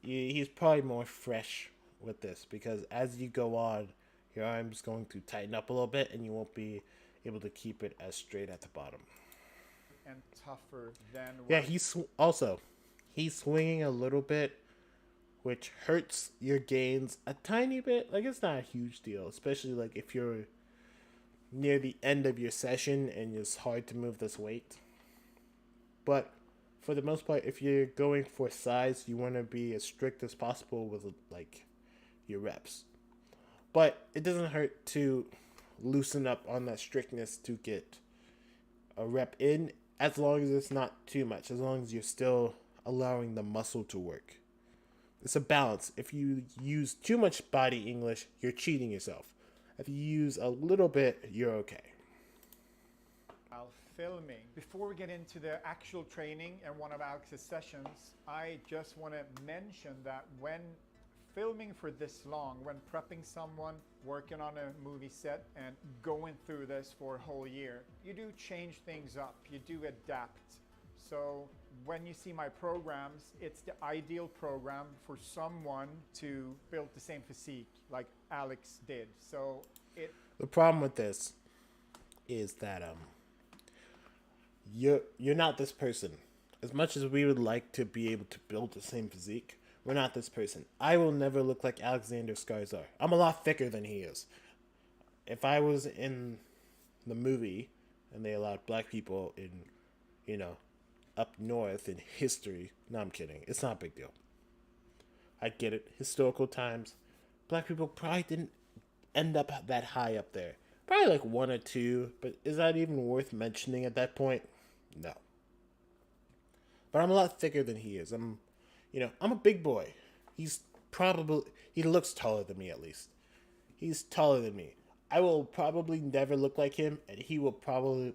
He's probably more fresh with this, because as you go on, your arm's going to tighten up a little bit and you won't be able to keep it as straight at the bottom. And tougher than Yeah, he's swinging a little bit, which hurts your gains a tiny bit. Like, it's not a huge deal, especially like if you're near the end of your session and it's hard to move this weight. But for the most part, if you're going for size, you want to be as strict as possible with like your reps. But it doesn't hurt to loosen up on that strictness to get a rep in, as long as it's not too much, as long as you're still allowing the muscle to work. It's a balance. If you use too much body English, you're cheating yourself. If you use a little bit, you're okay. while filming. Before we get into the actual training and one of Alex's sessions, I just want to mention that when filming for this long, when prepping someone, working on a movie set and going through this for a whole year, you do change things up, you do adapt. So when you see my programs, it's the ideal program for someone to build the same physique like Alex did. So The problem with this is that you're not this person. As much as we would like to be able to build the same physique, we're not this person. I will never look like Alexander Skarsgård. I'm a lot thicker than he is. If I was in the movie and they allowed black people in, up north in history, no, I'm kidding. It's not a big deal. I get it. Historical times, black people probably didn't end up that high up there. Probably like 1 or 2, but is that even worth mentioning at that point? No. But I'm a lot thicker than he is. I'm a big boy. He looks taller than me, at least. He's taller than me. I will probably never look like him, and he will probably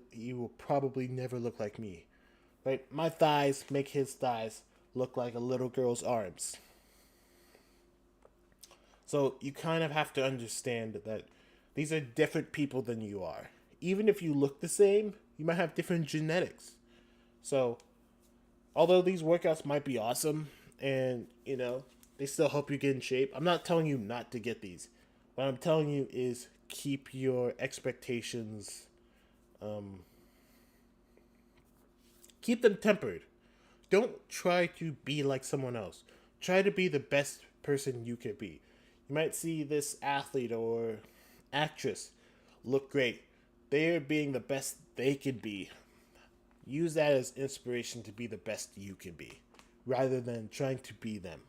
never look like me. Right? My thighs make his thighs look like a little girl's arms. So you kind of have to understand that these are different people than you are. Even if you look the same, you might have different genetics. So, although these workouts might be awesome and, they still help you get in shape, I'm not telling you not to get these. What I'm telling you is keep your expectations, keep them tempered. Don't try to be like someone else. Try to be the best person you can be. You might see this athlete or actress look great. They're being the best they can be. Use that as inspiration to be the best you can be, rather than trying to be them.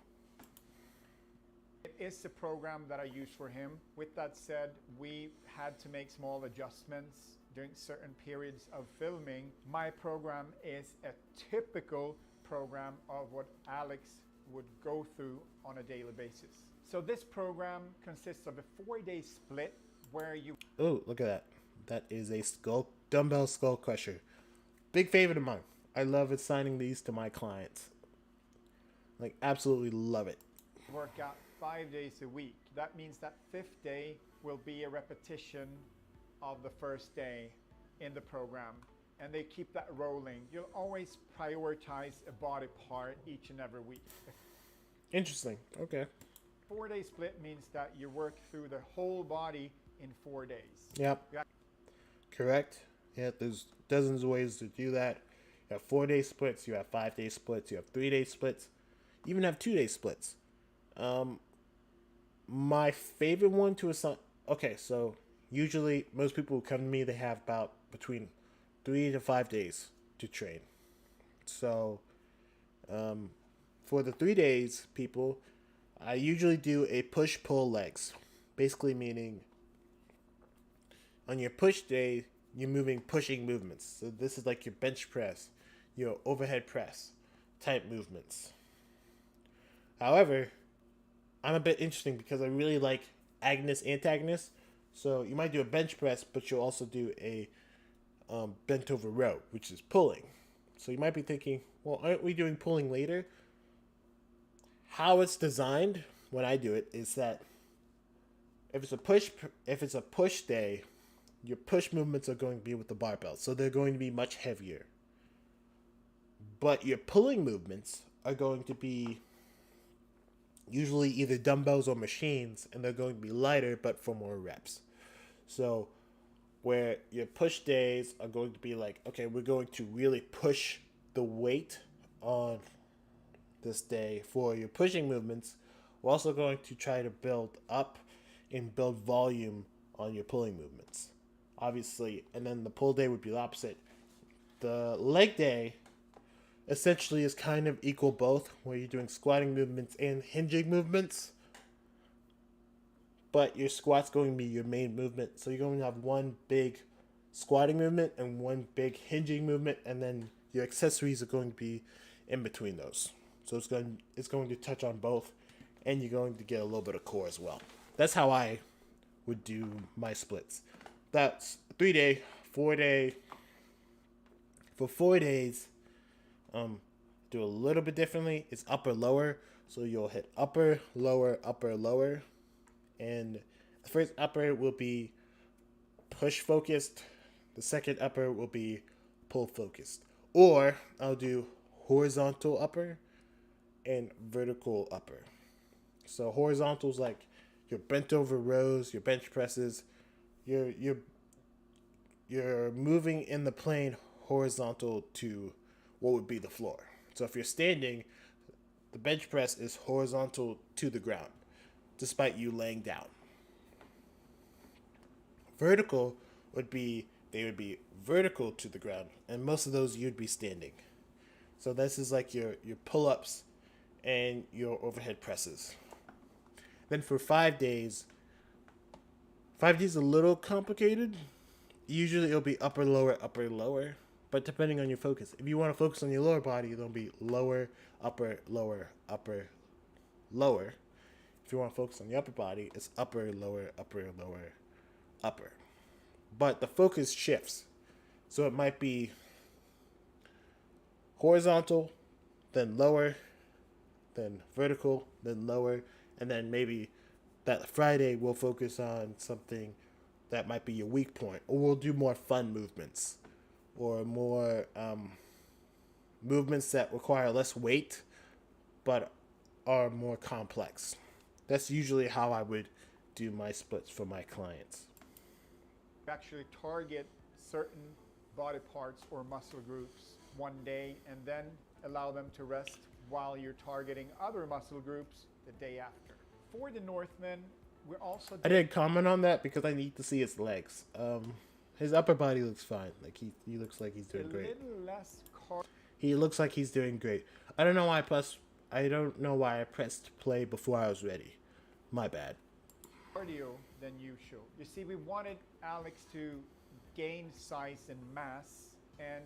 It is the program that I use for him. With that said, we had to make small adjustments during certain periods of filming. My program is a typical program of what Alex would go through on a daily basis. So this program consists of a 4-day split where you... Oh, look at that. That is a dumbbell skull crusher. Big favorite of mine. I love assigning these to my clients. Like, absolutely love it. work out 5 days a week. That means that 5th day will be a repetition of the first day in the program. And they keep that rolling. You'll always prioritize a body part each and every week. Interesting. Okay. 4-day split means that you work through the whole body in 4 days. Yep. Correct. Yeah, there's dozens of ways to do that. You have 4-day splits, you have 5-day splits, you have 3-day splits, you even have 2-day splits. My favorite one to assign... Okay, so usually most people who come to me, they have about between 3 to 5 days to train. So for the 3 days, people, I usually do a push-pull legs. Basically meaning on your push day, you're pushing movements. So this is like your bench press, your overhead press type movements. However, I'm a bit interesting because I really like agonist-antagonist. So you might do a bench press, but you'll also do a bent over row, which is pulling. So you might be thinking, well, aren't we doing pulling later? How it's designed when I do it is that if it's a push day, your push movements are going to be with the barbell, so they're going to be much heavier. But your pulling movements are going to be usually either dumbbells or machines, and they're going to be lighter but for more reps. So where your push days are going to be like, okay, we're going to really push the weight on this day for your pushing movements, we're also going to try to build up and build volume on your pulling movements. Obviously, and then the pull day would be the opposite. The leg day essentially is kind of equal both, where you're doing squatting movements and hinging movements. But your squat's going to be your main movement. So you're going to have one big squatting movement and one big hinging movement, and then your accessories are going to be in between those. So it's going to touch on both, and you're going to get a little bit of core as well. That's how I would do my splits. That's 3 day, 4 day. For 4 days, do a little bit differently. It's upper lower, so you'll hit upper lower, and the first upper will be push focused. The second upper will be pull focused. Or I'll do horizontal upper and vertical upper. So horizontal is like your bent over rows, your bench presses. You're moving in the plane horizontal to what would be the floor. So if you're standing, the bench press is horizontal to the ground, despite you laying down. Vertical would be vertical to the ground, and most of those you'd be standing. So this is like your pull-ups and your overhead presses. Then for 5 days, 5 days is a little complicated. Usually it'll be upper, lower, but depending on your focus. If you want to focus on your lower body, it'll be lower, upper, lower, upper, lower. If you want to focus on the upper body, it's upper, lower, upper. But the focus shifts. So it might be horizontal, then lower, then vertical, then lower, and then maybe that Friday we'll focus on something that might be your weak point, or we'll do more fun movements, or more movements that require less weight but are more complex. That's usually how I would do my splits for my clients. Actually target certain body parts or muscle groups one day and then allow them to rest while you're targeting other muscle groups the day after. For the Northman, we're also... I didn't comment on that because I need to see his legs. His upper body looks fine. Like he looks like he's doing great. A little less He looks like he's doing great. I don't know why I pressed play before I was ready. My bad. cardio than usual. You see, we wanted Alex to gain size and mass, and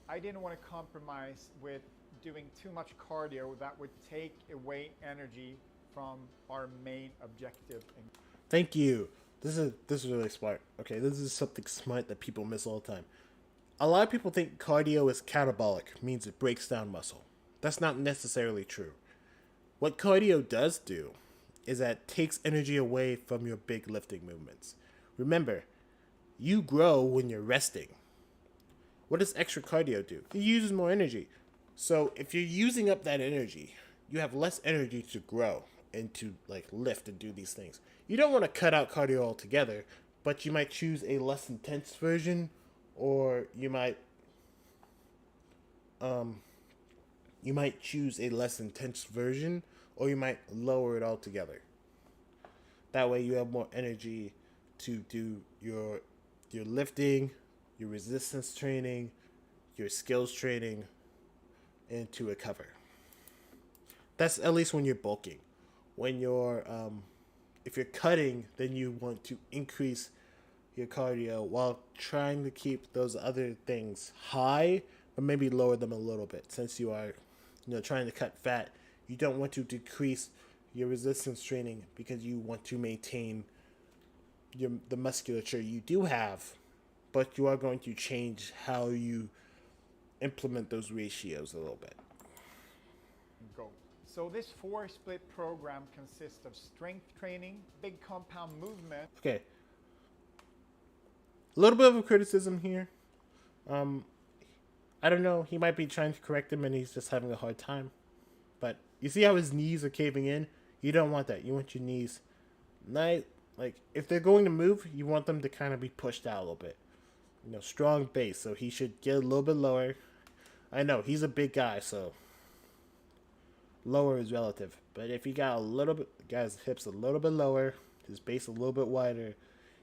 I didn't want to compromise with doing too much cardio that would take away energy from our main objective. Thank you. This is really smart. Okay, this is something smart that people miss all the time. A lot of people think cardio is catabolic, means it breaks down muscle. That's not necessarily true. What cardio does do is that it takes energy away from your big lifting movements. Remember, you grow when you're resting. What does extra cardio do? It uses more energy. So if you're using up that energy, you have less energy to grow and to like lift and do these things. You don't want to cut out cardio altogether, but you might choose a less intense version, or you might choose a less intense version, or you might lower it altogether. That way you have more energy to do your lifting, your resistance training, your skills training, and to recover. That's at least when you're bulking. When you're if you're cutting, then you want to increase your cardio while trying to keep those other things high, but maybe lower them a little bit. Since you are, trying to cut fat, you don't want to decrease your resistance training because you want to maintain the musculature you do have, but you are going to change how you implement those ratios a little bit. Go. So this 4-split program consists of strength training, big compound movement. Okay. A little bit of a criticism here. I don't know. He might be trying to correct him and he's just having a hard time. But you see how his knees are caving in? You don't want that. You want your knees like if they're going to move, you want them to kind of be pushed out a little bit. Strong base, so he should get a little bit lower. I know he's a big guy, so lower is relative. But if he got a little bit, his hips a little bit lower, his base a little bit wider,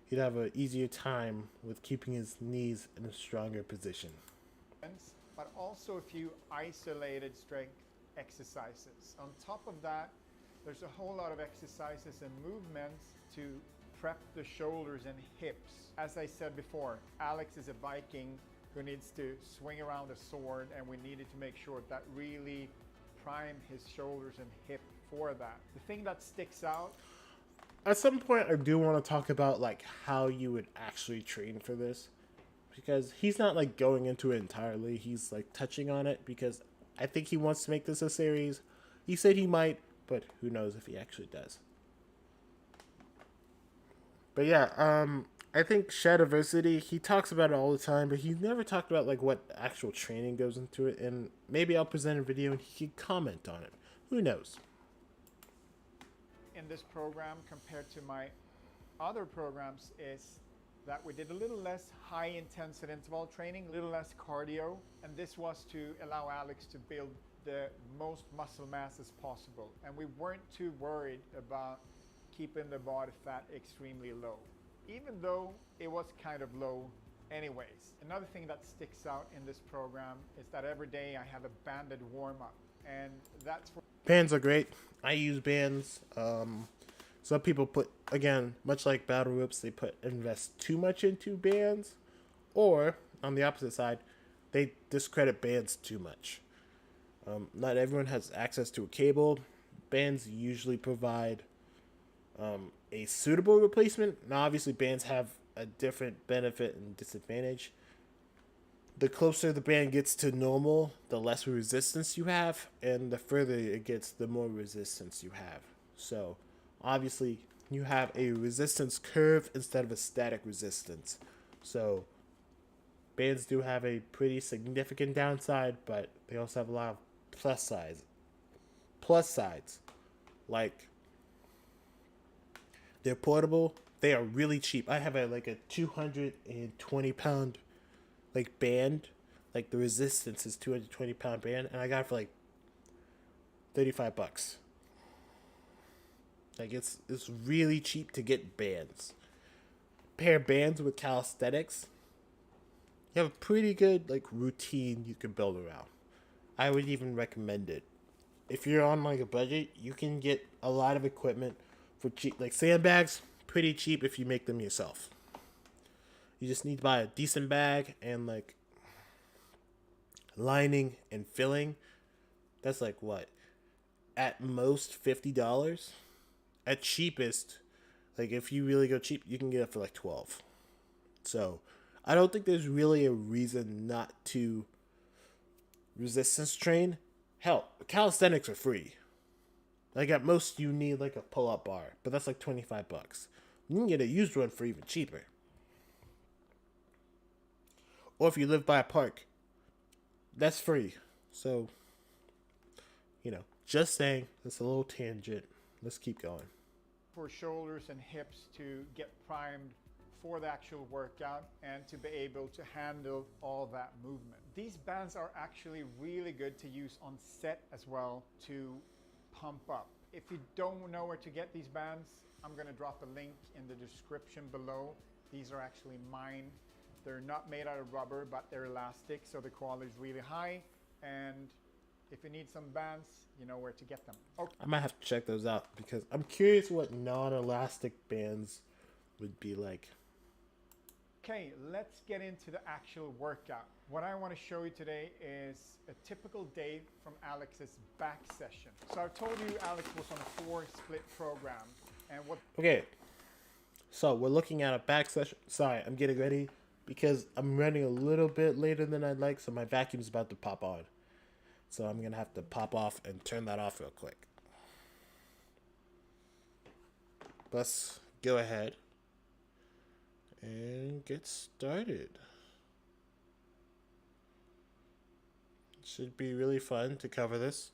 he'd have an easier time with keeping his knees in a stronger position. But also a few isolated strength exercises. On top of that, there's a whole lot of exercises and movements to prep the shoulders and hips. As I said before, Alex is a Viking who needs to swing around a sword, and we needed to make sure that really prime his shoulders and hip for that. The thing that sticks out, at some point I do want to talk about like how you would actually train for this, because he's not like going into it entirely. He's like touching on it because I think he wants to make this a series. He said he might, but who knows if he actually does. But yeah, I think Shadiversity, he talks about it all the time, but he's never talked about like what actual training goes into it. And maybe I'll present a video and he can comment on it. Who knows? in this program compared to my other programs is that we did a little less high intensity interval training, a little less cardio, and this was to allow Alex to build the most muscle mass as possible. And we weren't too worried about keeping the body fat extremely low, even though it was kind of low anyways. Another thing that sticks out in this program is that every day I have a banded warm-up, and that's for bands are great. I use bands. Some people put, again, much like battle ropes, they invest too much into bands, or on the opposite side, they discredit bands too much. Not everyone has access to a cable. Bands usually provide a suitable replacement. Now, obviously, bands have a different benefit and disadvantage. the closer the band gets to normal, the less resistance you have, and the further it gets, the more resistance you have. So, obviously, you have a resistance curve instead of a static resistance. So, bands do have a pretty significant downside, but they also have a lot of plus sides. Plus sides, like they're portable. They are really cheap. I have a 220 pound band, like the resistance is 220 pound band, and I got it for like $35. Like it's really cheap to get bands. Pair bands with calisthenics. You have a pretty good routine you can build around. I would even recommend it. If you're on a budget, you can get a lot of equipment for cheap. Like sandbags, pretty cheap if you make them yourself. You just need to buy a decent bag and lining and filling. That's what? At most $50. At cheapest, if you really go cheap, you can get it for $12. So I don't think there's really a reason not to resistance train. Hell, calisthenics are free. At most you need a pull-up bar, but that's $25. You can get a used one for even cheaper. Or if you live by a park, that's free. So, just saying, that's a little tangent. Let's keep going. For shoulders and hips to get primed for the actual workout and to be able to handle all that movement. These bands are actually really good to use on set as well to pump up. If you don't know where to get these bands, I'm going to drop a link in the description below. These are actually mine. They're not made out of rubber, but they're elastic, so the quality is really high. And if you need some bands, you know where to get them. Okay. I might have to check those out because I'm curious what non-elastic bands would be like. Okay, let's get into the actual workout. What I want to show you today is a typical day from Alex's back session. So I told you Alex was on a 4-split program. And what? Okay, so we're looking at a back session. Sorry, I'm getting ready because I'm running a little bit later than I'd like, so my vacuum's about to pop on. So I'm going to have to pop off and turn that off real quick. Let's go ahead and get started. Should be really fun to cover this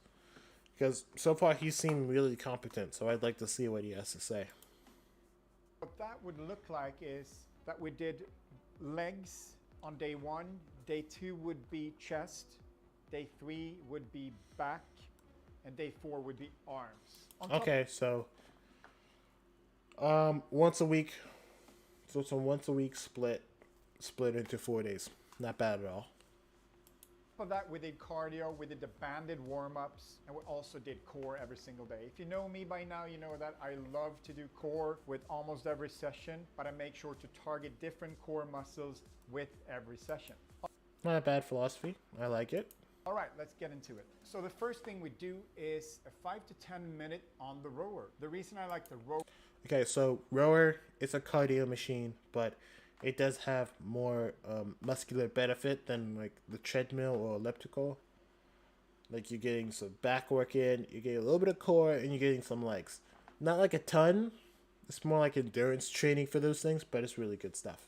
because so far he seemed really competent, so I'd like to see what he has to say. What that would look like is that we did legs on day 1, day 2 would be chest, day 3 would be back, and day 4 would be arms. Okay, so once a week. So it's a once a week split into 4 days. Not bad at all. For that, we did cardio, we did the banded warm-ups, and we also did core every single day. If you know me by now, you know that I love to do core with almost every session, but I make sure to target different core muscles with every session. Not a bad philosophy. I like it. All right, let's get into it. So the first thing we do is a 5 to 10 minute on the rower. The reason I like the rower. Okay, so rower is a cardio machine, but it does have more muscular benefit than the treadmill or elliptical. You're getting some back work in, you're getting a little bit of core, and you're getting some legs. Not a ton. It's more like endurance training for those things, but it's really good stuff.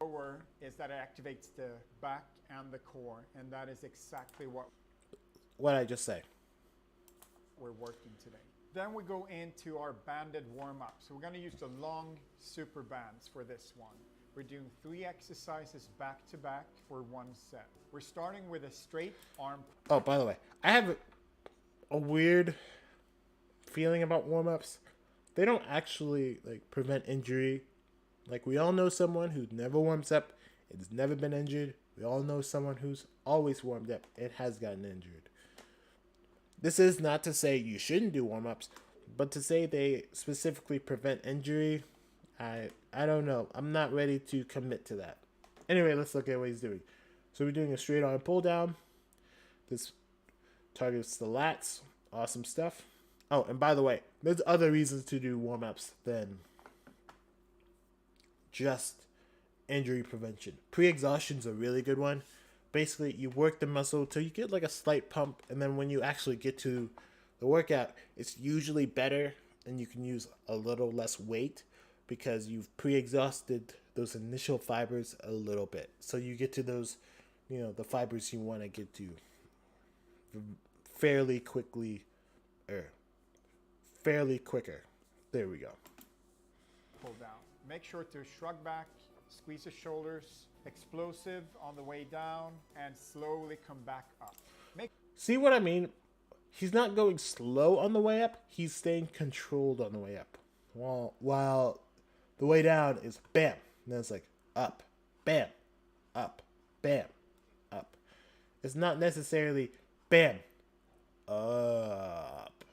Rower is that it activates the back and the core, and that is exactly what I just say. We're working today. Then we go into our banded warm-up. So we're going to use the long super bands for this one. We're doing 3 exercises back to back for 1 set. We're starting with a straight arm. Oh, by the way, I have a weird feeling about warm-ups. They don't actually prevent injury. We all know someone who never warms up and has never been injured. We all know someone who's always warmed up and has gotten injured. This is not to say you shouldn't do warm-ups, but to say they specifically prevent injury, I don't know. I'm not ready to commit to that. Anyway, let's look at what he's doing. So we're doing a straight arm pull down. This targets the lats. Awesome stuff. Oh, and by the way, there's other reasons to do warm-ups than just injury prevention. Pre-exhaustion's a really good one. Basically, you work the muscle till you get like a slight pump, and then when you actually get to the workout, it's usually better, and you can use a little less weight because you've pre-exhausted those initial fibers a little bit. So you get to those, the fibers you want to get to fairly quickly, or fairly quicker. There we go. Pull down. Make sure to shrug back, squeeze the shoulders, explosive on the way down, and slowly come back up. See what I mean? He's not going slow on the way up. He's staying controlled on the way up. While the way down is bam. And then it's like up, bam, up, bam, up. It's not necessarily bam, up.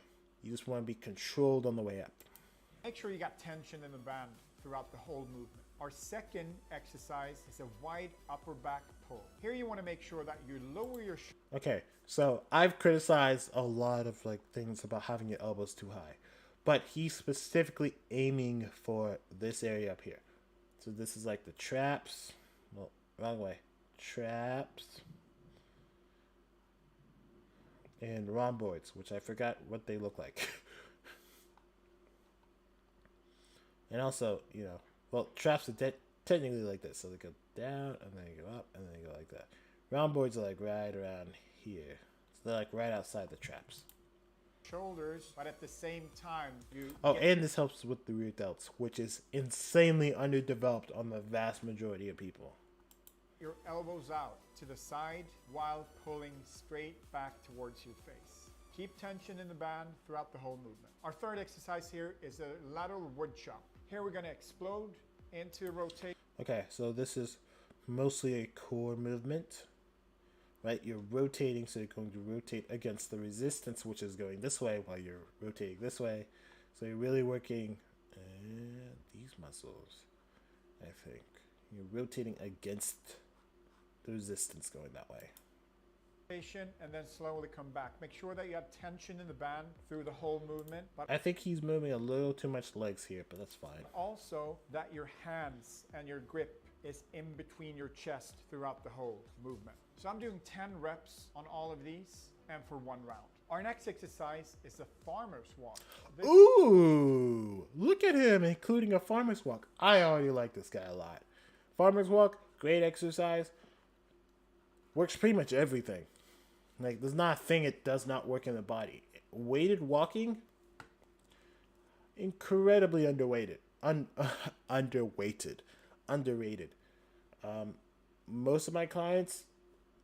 You just want to be controlled on the way up. Make sure you got tension in the band throughout the whole movement. Our second exercise is a wide upper back pull. Here you want to make sure that you lower your Okay, so I've criticized a lot of things about having your elbows too high, but he's specifically aiming for this area up here. So this is like the traps. Well, wrong way. Traps. And rhomboids, which I forgot what they look like. And also, traps are technically like this. So they go down, and then they go up, and then they go like that. Rhomboids are like right around here. So they're like right outside the traps. shoulders, but at the same time, and this helps with the rear delts, which is insanely underdeveloped on the vast majority of people. Your elbows out to the side while pulling straight back towards your face. Keep tension in the band throughout the whole movement. Our third exercise here is a lateral wood chop. Here we're going to explode into rotation. Okay, so this is mostly a core movement, right? You're rotating, so you're going to rotate against the resistance, which is going this way while you're rotating this way. So you're really working these muscles, I think. You're rotating against the resistance going that way. And then slowly come back. Make sure that you have tension in the band through the whole movement. But I think he's moving a little too much legs here, but that's fine. also that your hands and your grip is in between your chest throughout the whole movement. So I'm doing 10 reps on all of these and for 1 round. Our next exercise is a farmer's walk. Ooh, look at him including a farmer's walk. I already like this guy a lot. Farmer's walk, great exercise. Works pretty much everything. Like, there's not a thing it does not work in the body. Weighted walking, incredibly underweighted. Underrated. Most of my clients,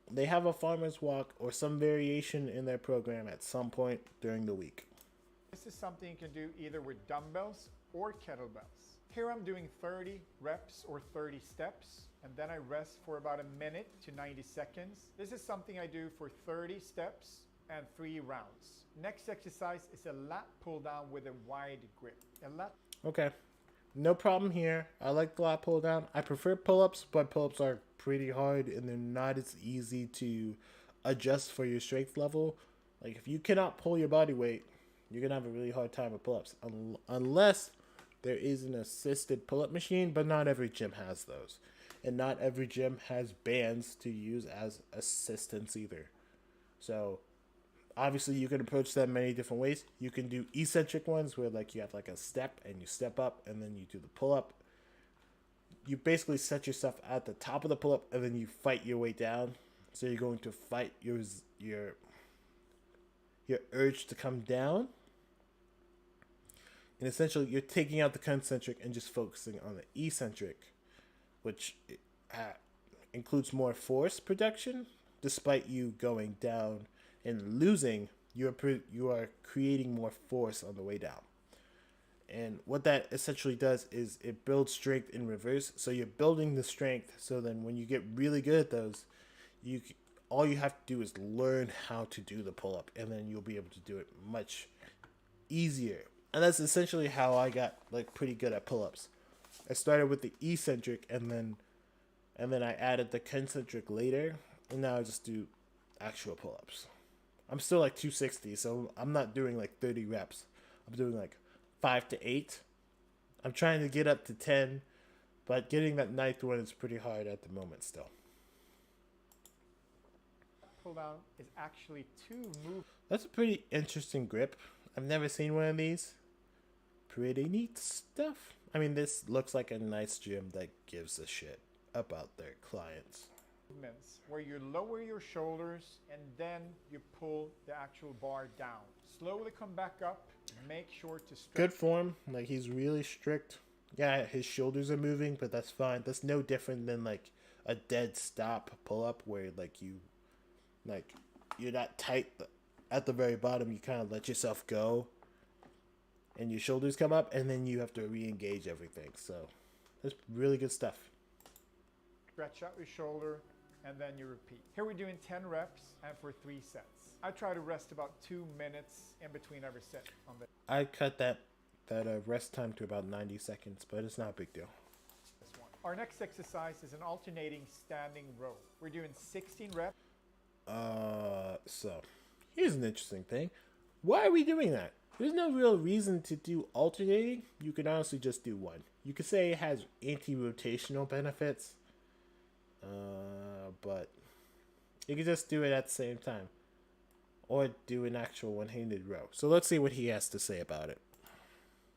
they have a farmer's walk or some variation in their program at some point during the week. This is something you can do either with dumbbells or kettlebells. Here I'm doing 30 reps or 30 steps, and then I rest for about a minute to 90 seconds. This is something I do for 30 steps and 3 rounds. Next exercise is a lat pull down with a wide grip. Okay, no problem here. I like the lat pull down. I prefer pull-ups, but pull-ups are pretty hard and they're not as easy to adjust for your strength level. Like, if you cannot pull your body weight, you're gonna have a really hard time with pull-ups, unless there is an assisted pull-up machine, but not every gym has those. And not every gym has bands to use as assistants either. So, obviously, you can approach that many different ways. You can do eccentric ones where, like, you have, like, a step and you step up and then you do the pull-up. You basically set yourself at the top of the pull-up and then you fight your way down. So, you're going to fight your urge to come down. And essentially, you're taking out the concentric and just focusing on the eccentric, which includes more force production. Despite you going down and losing, you are creating more force on the way down. And what that essentially does is it builds strength in reverse. So you're building the strength. So then when you get really good at those, all you have to do is learn how to do the pull-up, and then you'll be able to do it much easier. And that's essentially how I got, like, pretty good at pull-ups. I started with the eccentric, and then I added the concentric later, and now I just do actual pull-ups. I'm still like 260, so I'm not doing like 30 reps. I'm doing like 5 to 8. I'm trying to get up to 10, But getting that ninth one is pretty hard at the moment still. Pull down is actually two move. That's a pretty interesting grip. I've never seen one of these. Pretty neat stuff. I mean, this looks like a nice gym that gives a shit about their clients. Movements where you lower your shoulders and then you pull the actual bar down. Slowly come back up. Make sure to stretch. Good form. Like, he's really strict. Yeah, his shoulders are moving, but that's fine. That's no different than like a dead stop pull up where you're not tight at the very bottom. You kind of let yourself go and your shoulders come up, and then you have to re-engage everything. So that's really good stuff. Stretch out your shoulder and then you repeat. Here we're doing 10 reps and for 3 sets. I try to rest about 2 minutes in between every set on the I cut that rest time to about 90 seconds, but it's not a big deal. this one. Our next exercise is an alternating standing row. We're doing 16 reps. So here's an interesting thing. Why are we doing that? There's no real reason to do alternating. You can honestly just do one. You could say it has anti-rotational benefits, but you can just do it at the same time, or do an actual one-handed row. So let's see what he has to say about it.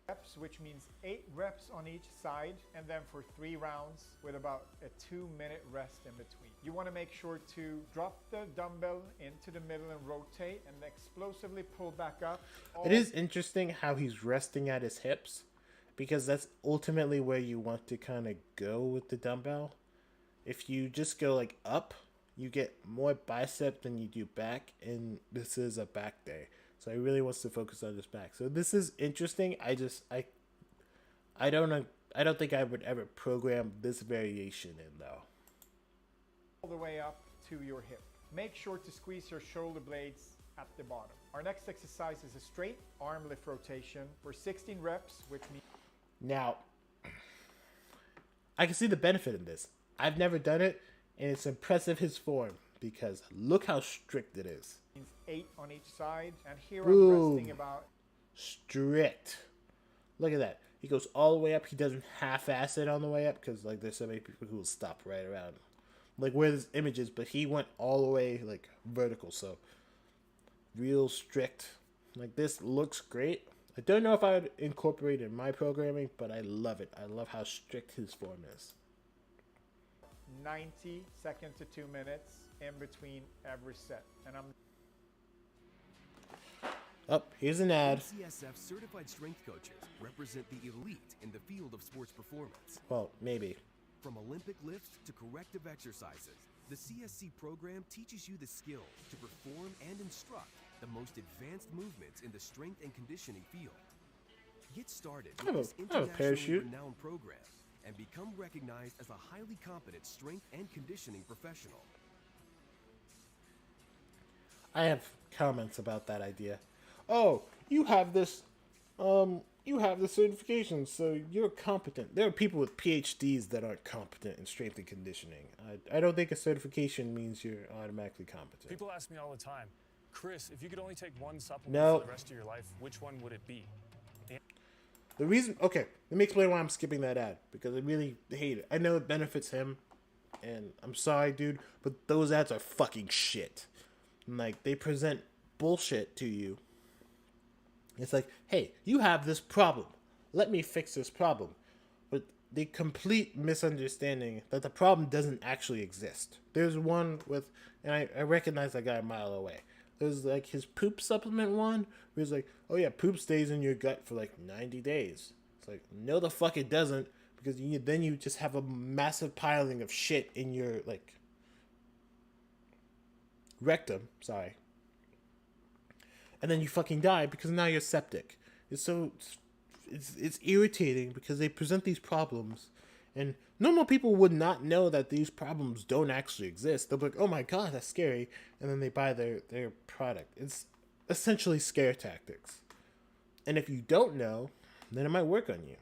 Reps, which means 8 reps on each side, and then for 3 rounds with about a 2-minute rest in between. You want to make sure to drop the dumbbell into the middle and rotate and explosively pull back up. It is interesting how he's resting at his hips, because that's ultimately where you want to kind of go with the dumbbell. If you just go like up, you get more bicep than you do back, and this is a back day. So he really wants to focus on his back. So this is interesting. I don't know. I don't think I would ever program this variation in though. All the way up to your hip. Make sure to squeeze your shoulder blades at the bottom. Our next exercise is a straight arm lift rotation for 16 reps, which means Now, I can see the benefit in this. I've never done it, and it's impressive his form, because look how strict it is. 8 on each side. And here Boom. I'm resting about Strict. Look at that. He goes all the way up. He doesn't half-ass it on the way up, because like there's so many people who will stop right around like where this image is, but he went all the way like vertical. So real strict. Like, this looks great. I don't know if I would incorporate it in my programming, but I love it. I love how strict his form is. 90 seconds to 2 minutes in between every set. And I'm Oh, here's an ad. CSF certified strength coaches represent the elite in the field of sports performance. Well, maybe. From Olympic lifts to corrective exercises, the CSC program teaches you the skills to perform and instruct the most advanced movements in the strength and conditioning field. Get started with this I have a internationally parachute. renowned program and become recognized as a highly competent strength and conditioning professional. I have comments about that idea. Oh, you have this certification, so you're competent. There are people with PhDs that aren't competent in strength and conditioning. I don't think a certification means you're automatically competent. People ask me all the time, Chris, if you could only take one supplement No. for the rest of your life, which one would it be? The reason, okay, let me explain why I'm skipping that ad, because I really hate it. I know it benefits him, and I'm sorry, dude, but those ads are fucking shit. Like, they present bullshit to you. It's like, hey, you have this problem. Let me fix this problem. But the complete misunderstanding that the problem doesn't actually exist. There's one with, and I recognize that guy a mile away. There's like his poop supplement one, where he's like, oh yeah, poop stays in your gut for like 90 days. It's like, no the fuck it doesn't, because then you just have a massive piling of shit in your, like, rectum, sorry. And then you fucking die because now you're septic. It's irritating because they present these problems, and normal people would not know that these problems don't actually exist. They'll be like, oh my god, that's scary, and then they buy their product. It's essentially scare tactics. And if you don't know, then it might work on you.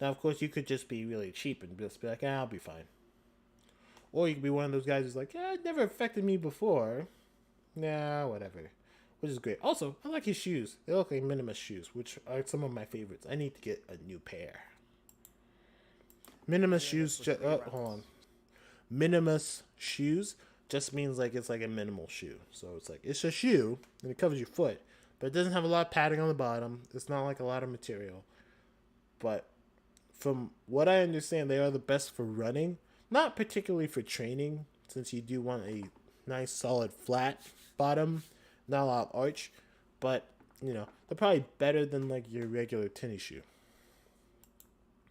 Now, of course, you could just be really cheap and just be like, I'll be fine. Or you could be one of those guys who's like, it never affected me before. Nah, whatever. Which is great. Also, I like his shoes. They look like minimalist shoes, which are some of my favorites. I need to get a new pair. Minimus Doing this shoes. for 3 rounds. Hold on. Minimus shoes just means like it's like a minimal shoe. So it's like it's a shoe and it covers your foot, but it doesn't have a lot of padding on the bottom. It's not like a lot of material. But from what I understand, they are the best for running, not particularly for training, since you do want a nice solid flat bottom, not a lot of arch. But you know they're probably better than like your regular tennis shoe.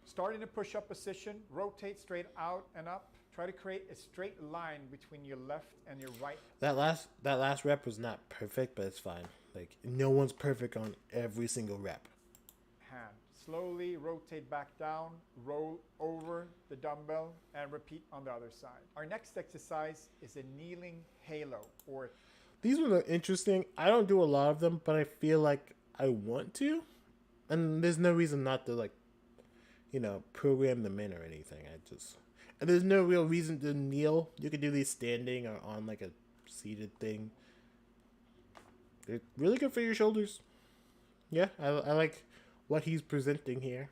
Starting the push-up position, rotate straight out and up. Try to create a straight line between your left and your right That last rep was not perfect, but it's fine. Like no one's perfect on every single rep. hand. Slowly rotate back down, roll over the dumbbell, and repeat on the other side. Our next exercise is a kneeling halo, or These ones are interesting. I don't do a lot of them, but I feel like I want to, and there's no reason not to like, you know, program them in or anything. And there's no real reason to kneel. You could do these standing or on like a seated thing. They're really good for your shoulders. Yeah, I like what he's presenting here.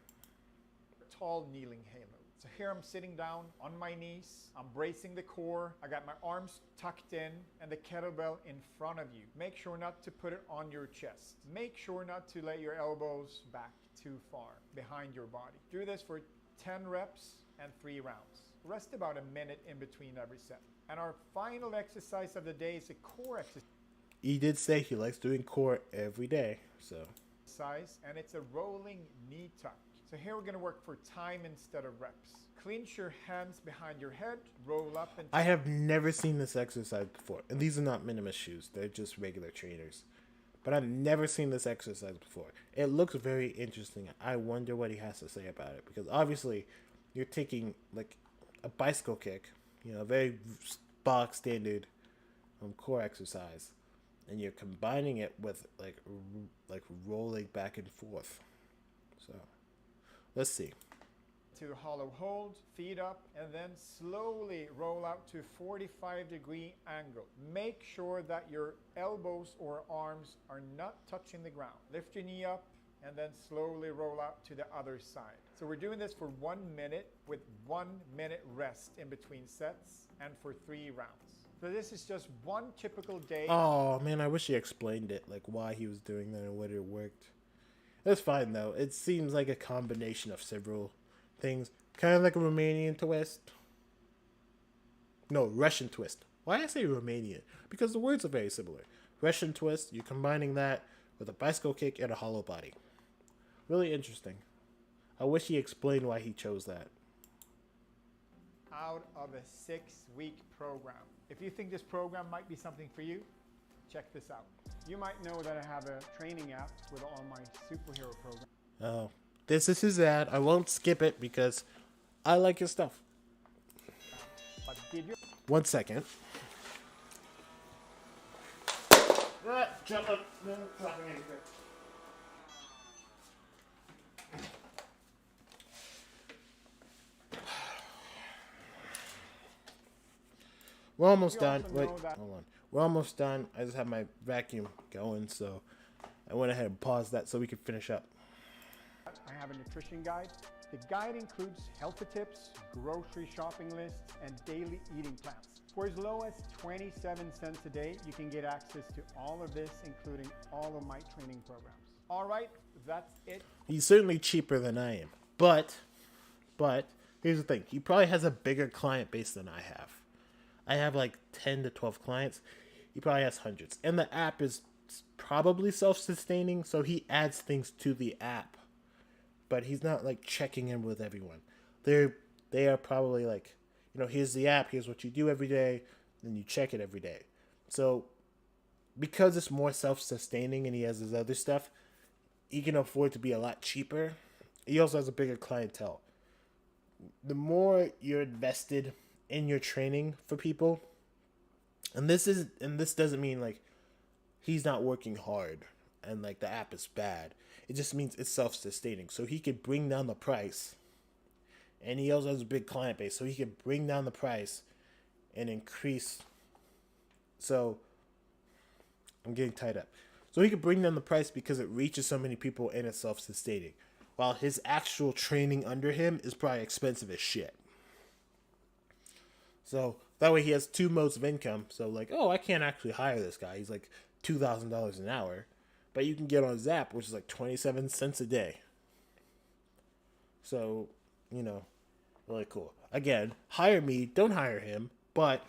tall kneeling halo. So here I'm sitting down on my knees. I'm bracing the core. I got my arms tucked in and the kettlebell in front of you. Make sure not to put it on your chest. Make sure not to let your elbows back too far behind your body. Do this for 10 reps and 3 rounds. Rest about a minute in between every set. And our final exercise of the day is a core exercise. He did say he likes doing core every day, so. And it's a rolling knee tuck. So here we're going to work for time instead of reps. Clench your hands behind your head, roll up and I have never seen this exercise before. And these are not minimus shoes. They're just regular trainers. But I've never seen this exercise before. It looks very interesting. I wonder what he has to say about it. Because obviously, you're taking like a bicycle kick, you know, a very box standard core exercise. And you're combining it with like rolling back and forth. So, let's see. to hollow hold, feet up, and then slowly roll out to 45-degree angle. Make sure that your elbows or arms are not touching the ground. Lift your knee up and then slowly roll out to the other side. So we're doing this for 1 minute with 1 minute rest in between sets and for 3 rounds. So this is just one typical day. Oh man, I wish he explained it, like why he was doing that and what it worked. That's fine though. It seems like a combination of several things, kind of like a Romanian twist. No, Russian twist. Why did I say Romanian? Because the words are very similar. Russian twist. You're combining that with a bicycle kick and a hollow body. Really interesting. I wish he explained why he chose that. Out of a 6-week program. If you think this program might be something for you, check this out. You might know that I have a training app with all my superhero programs. Oh, this is his ad. I won't skip it because I like his stuff. But did you? 1 second. Jump up. No, dropping anything. We're almost You done. also Wait, know that- hold on. We're almost done. I just have my vacuum going, so I went ahead and paused that so we could finish up. I have a nutrition guide. The guide includes healthy tips, grocery shopping lists, and daily eating plans. For as low as 27 cents a day, you can get access to all of this, including all of my training programs. All right, that's it. He's certainly cheaper than I am. But here's the thing. He probably has a bigger client base than I have. I have like 10 to 12 clients. He probably has hundreds. And the app is probably self-sustaining, so he adds things to the app. But he's not like checking in with everyone. They are probably like, you know, here's the app, here's what you do every day, then you check it every day. So because it's more self-sustaining and he has his other stuff, he can afford to be a lot cheaper. He also has a bigger clientele. The more you're invested in your training for people, and this doesn't mean like he's not working hard and like the app is bad. It just means it's self-sustaining. So he could bring down the price. And he also has a big client base. So he could bring down the price and increase. So I'm getting tied up. So he could bring down the price because it reaches so many people and it's self-sustaining. while his actual training under him is probably expensive as shit. So that way he has two modes of income. So like, oh, I can't actually hire this guy. He's like $2,000 an hour. But you can get on Zap, which is like 27 cents a day. So, you know, really cool. Again, hire me, don't hire him, but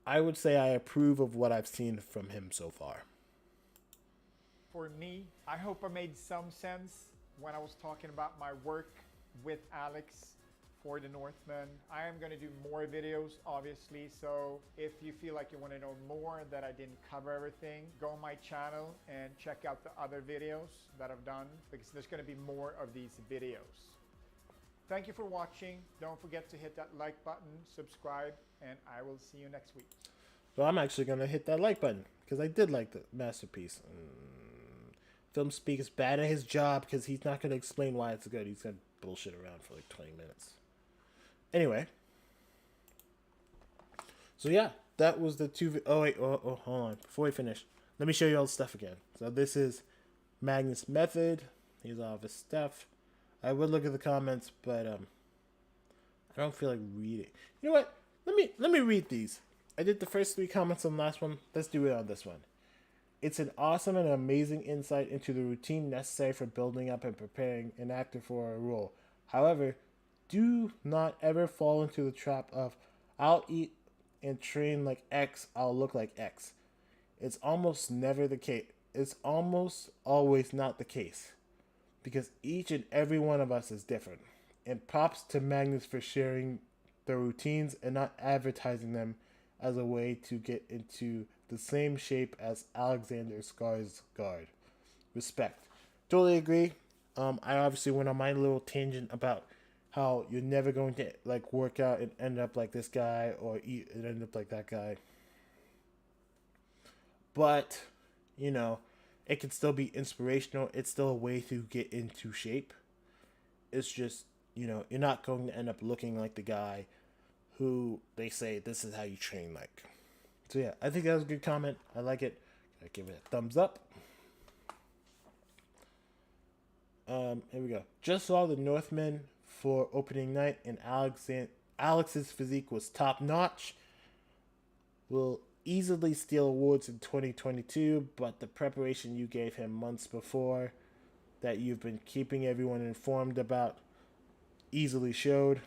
I would say I approve of what I've seen from him so far. For me, I hope I made some sense when I was talking about my work with Alex for the Northman. I am going to do more videos, obviously, so if you feel like you want to know more, that I didn't cover everything, go on my channel and check out the other videos that I've done, because there's going to be more of these videos. Thank you for watching. Don't forget to hit that like button, subscribe, and I will see you next week. So I'm actually going to hit that like button, because I did like the masterpiece. Film Speak is bad at his job, because he's not going to explain why it's good. He's going to bullshit around for like 20 minutes. Anyway, so yeah, that was the two. Hold on. Before we finish, let me show you all the stuff again. So this is Magnus' method. Here's all of his stuff. I would look at the comments, but I don't feel like reading. You know what? Let me read these. I did the first 3 comments on the last one. Let's do it on this one. It's an awesome and amazing insight into the routine necessary for building up and preparing an actor for a role. However, do not ever fall into the trap of, I'll eat and train like X, I'll look like X. It's almost never the case. It's almost always not the case. Because each and every one of us is different. And props to Magnus for sharing the routines and not advertising them as a way to get into the same shape as Alexander Skarsgård. Respect. Totally agree. I obviously went on my little tangent about how you're never going to like work out and end up like this guy or eat and end up like that guy. But, you know, it can still be inspirational. It's still a way to get into shape. It's just, you know, you're not going to end up looking like the guy who they say this is how you train like. So yeah, I think that was a good comment. I like it. I give it a thumbs up. Here we go. Just saw the Northman for opening night, and Alex's physique was top notch. Will easily steal awards in 2022, but the preparation you gave him months before that you've been keeping everyone informed about easily showed.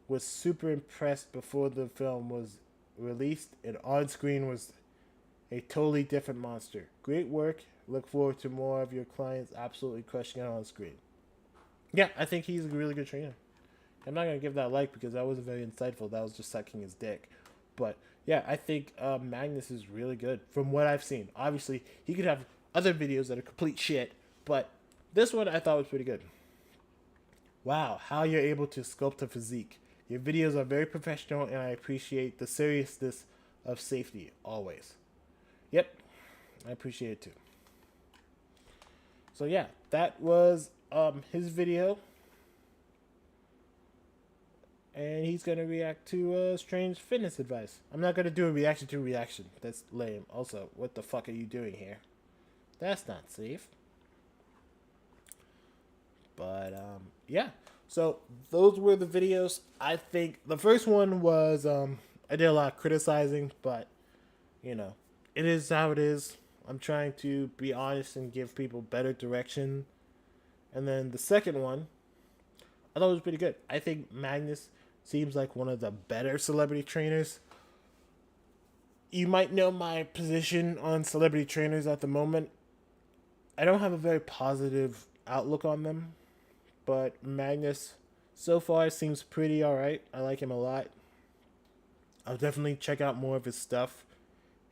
Was super impressed before the film was released, and on screen was a totally different monster. Great work. Look forward to more of your clients absolutely crushing it on screen. Yeah, I think he's a really good trainer. I'm not going to give that a like because that wasn't very insightful. That was just sucking his dick. But yeah, I think Magnus is really good from what I've seen. Obviously, he could have other videos that are complete shit, but this one I thought was pretty good. Wow, how you're able to sculpt a physique. Your videos are very professional, and I appreciate the seriousness of safety always. Yep, I appreciate it too. So yeah, that was his video. And he's going to react to strange fitness advice. I'm not going to do a reaction to reaction. That's lame. Also, what the fuck are you doing here? That's not safe. But, yeah. So, those were the videos. I think the first one was, I did a lot of criticizing, but, you know, it is how it is. I'm trying to be honest and give people better direction. And then the second one, I thought it was pretty good. I think Magnus seems like one of the better celebrity trainers. You might know my position on celebrity trainers at the moment. I don't have a very positive outlook on them, but Magnus so far seems pretty alright. I like him a lot. I'll definitely check out more of his stuff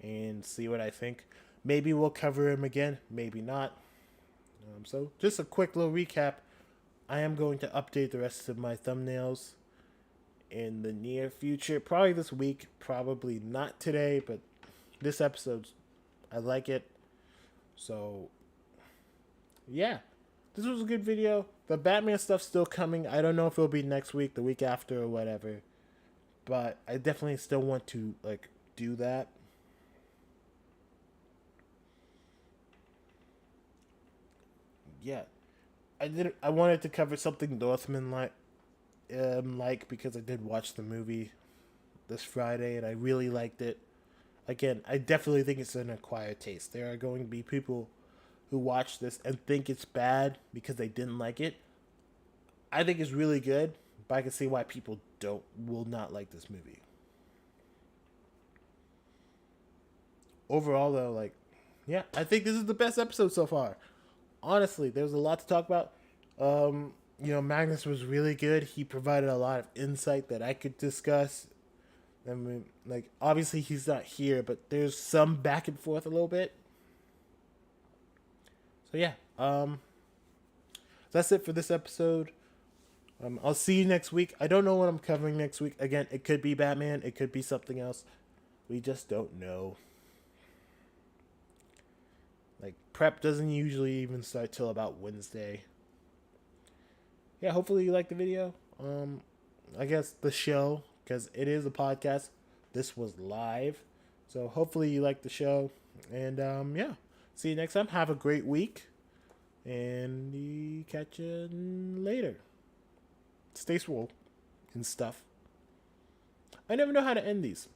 and see what I think. Maybe we'll cover him again, maybe not. So just a quick little recap. I am going to update the rest of my thumbnails in the near future. Probably this week. Probably not today, but this episode, I like it. So, yeah. This was a good video. The Batman stuff's still coming. I don't know if it'll be next week, the week after, or whatever. But I definitely still want to, like, do that. Yeah. I wanted to cover something Northman like because I did watch the movie this Friday and I really liked it. Again, I definitely think it's an acquired taste. There are going to be people who watch this and think it's bad because they didn't like it. I think it's really good, but I can see why people will not like this movie. Overall, though, like, yeah, I think this is the best episode so far. Honestly, there was a lot to talk about. Magnus was really good. He provided a lot of insight that I could discuss. I mean, like, obviously he's not here, but there's some back and forth a little bit. So yeah, that's it for this episode. I'll see you next week. I don't know what I'm covering next week. Again, it could be Batman. It could be something else. We just don't know. Like, prep doesn't usually even start till about Wednesday. Yeah, hopefully you like the video. I guess the show, because it is a podcast. This was live. So hopefully you like the show. And yeah, see you next time. Have a great week. And catch you later. Stay swole and stuff. I never know how to end these.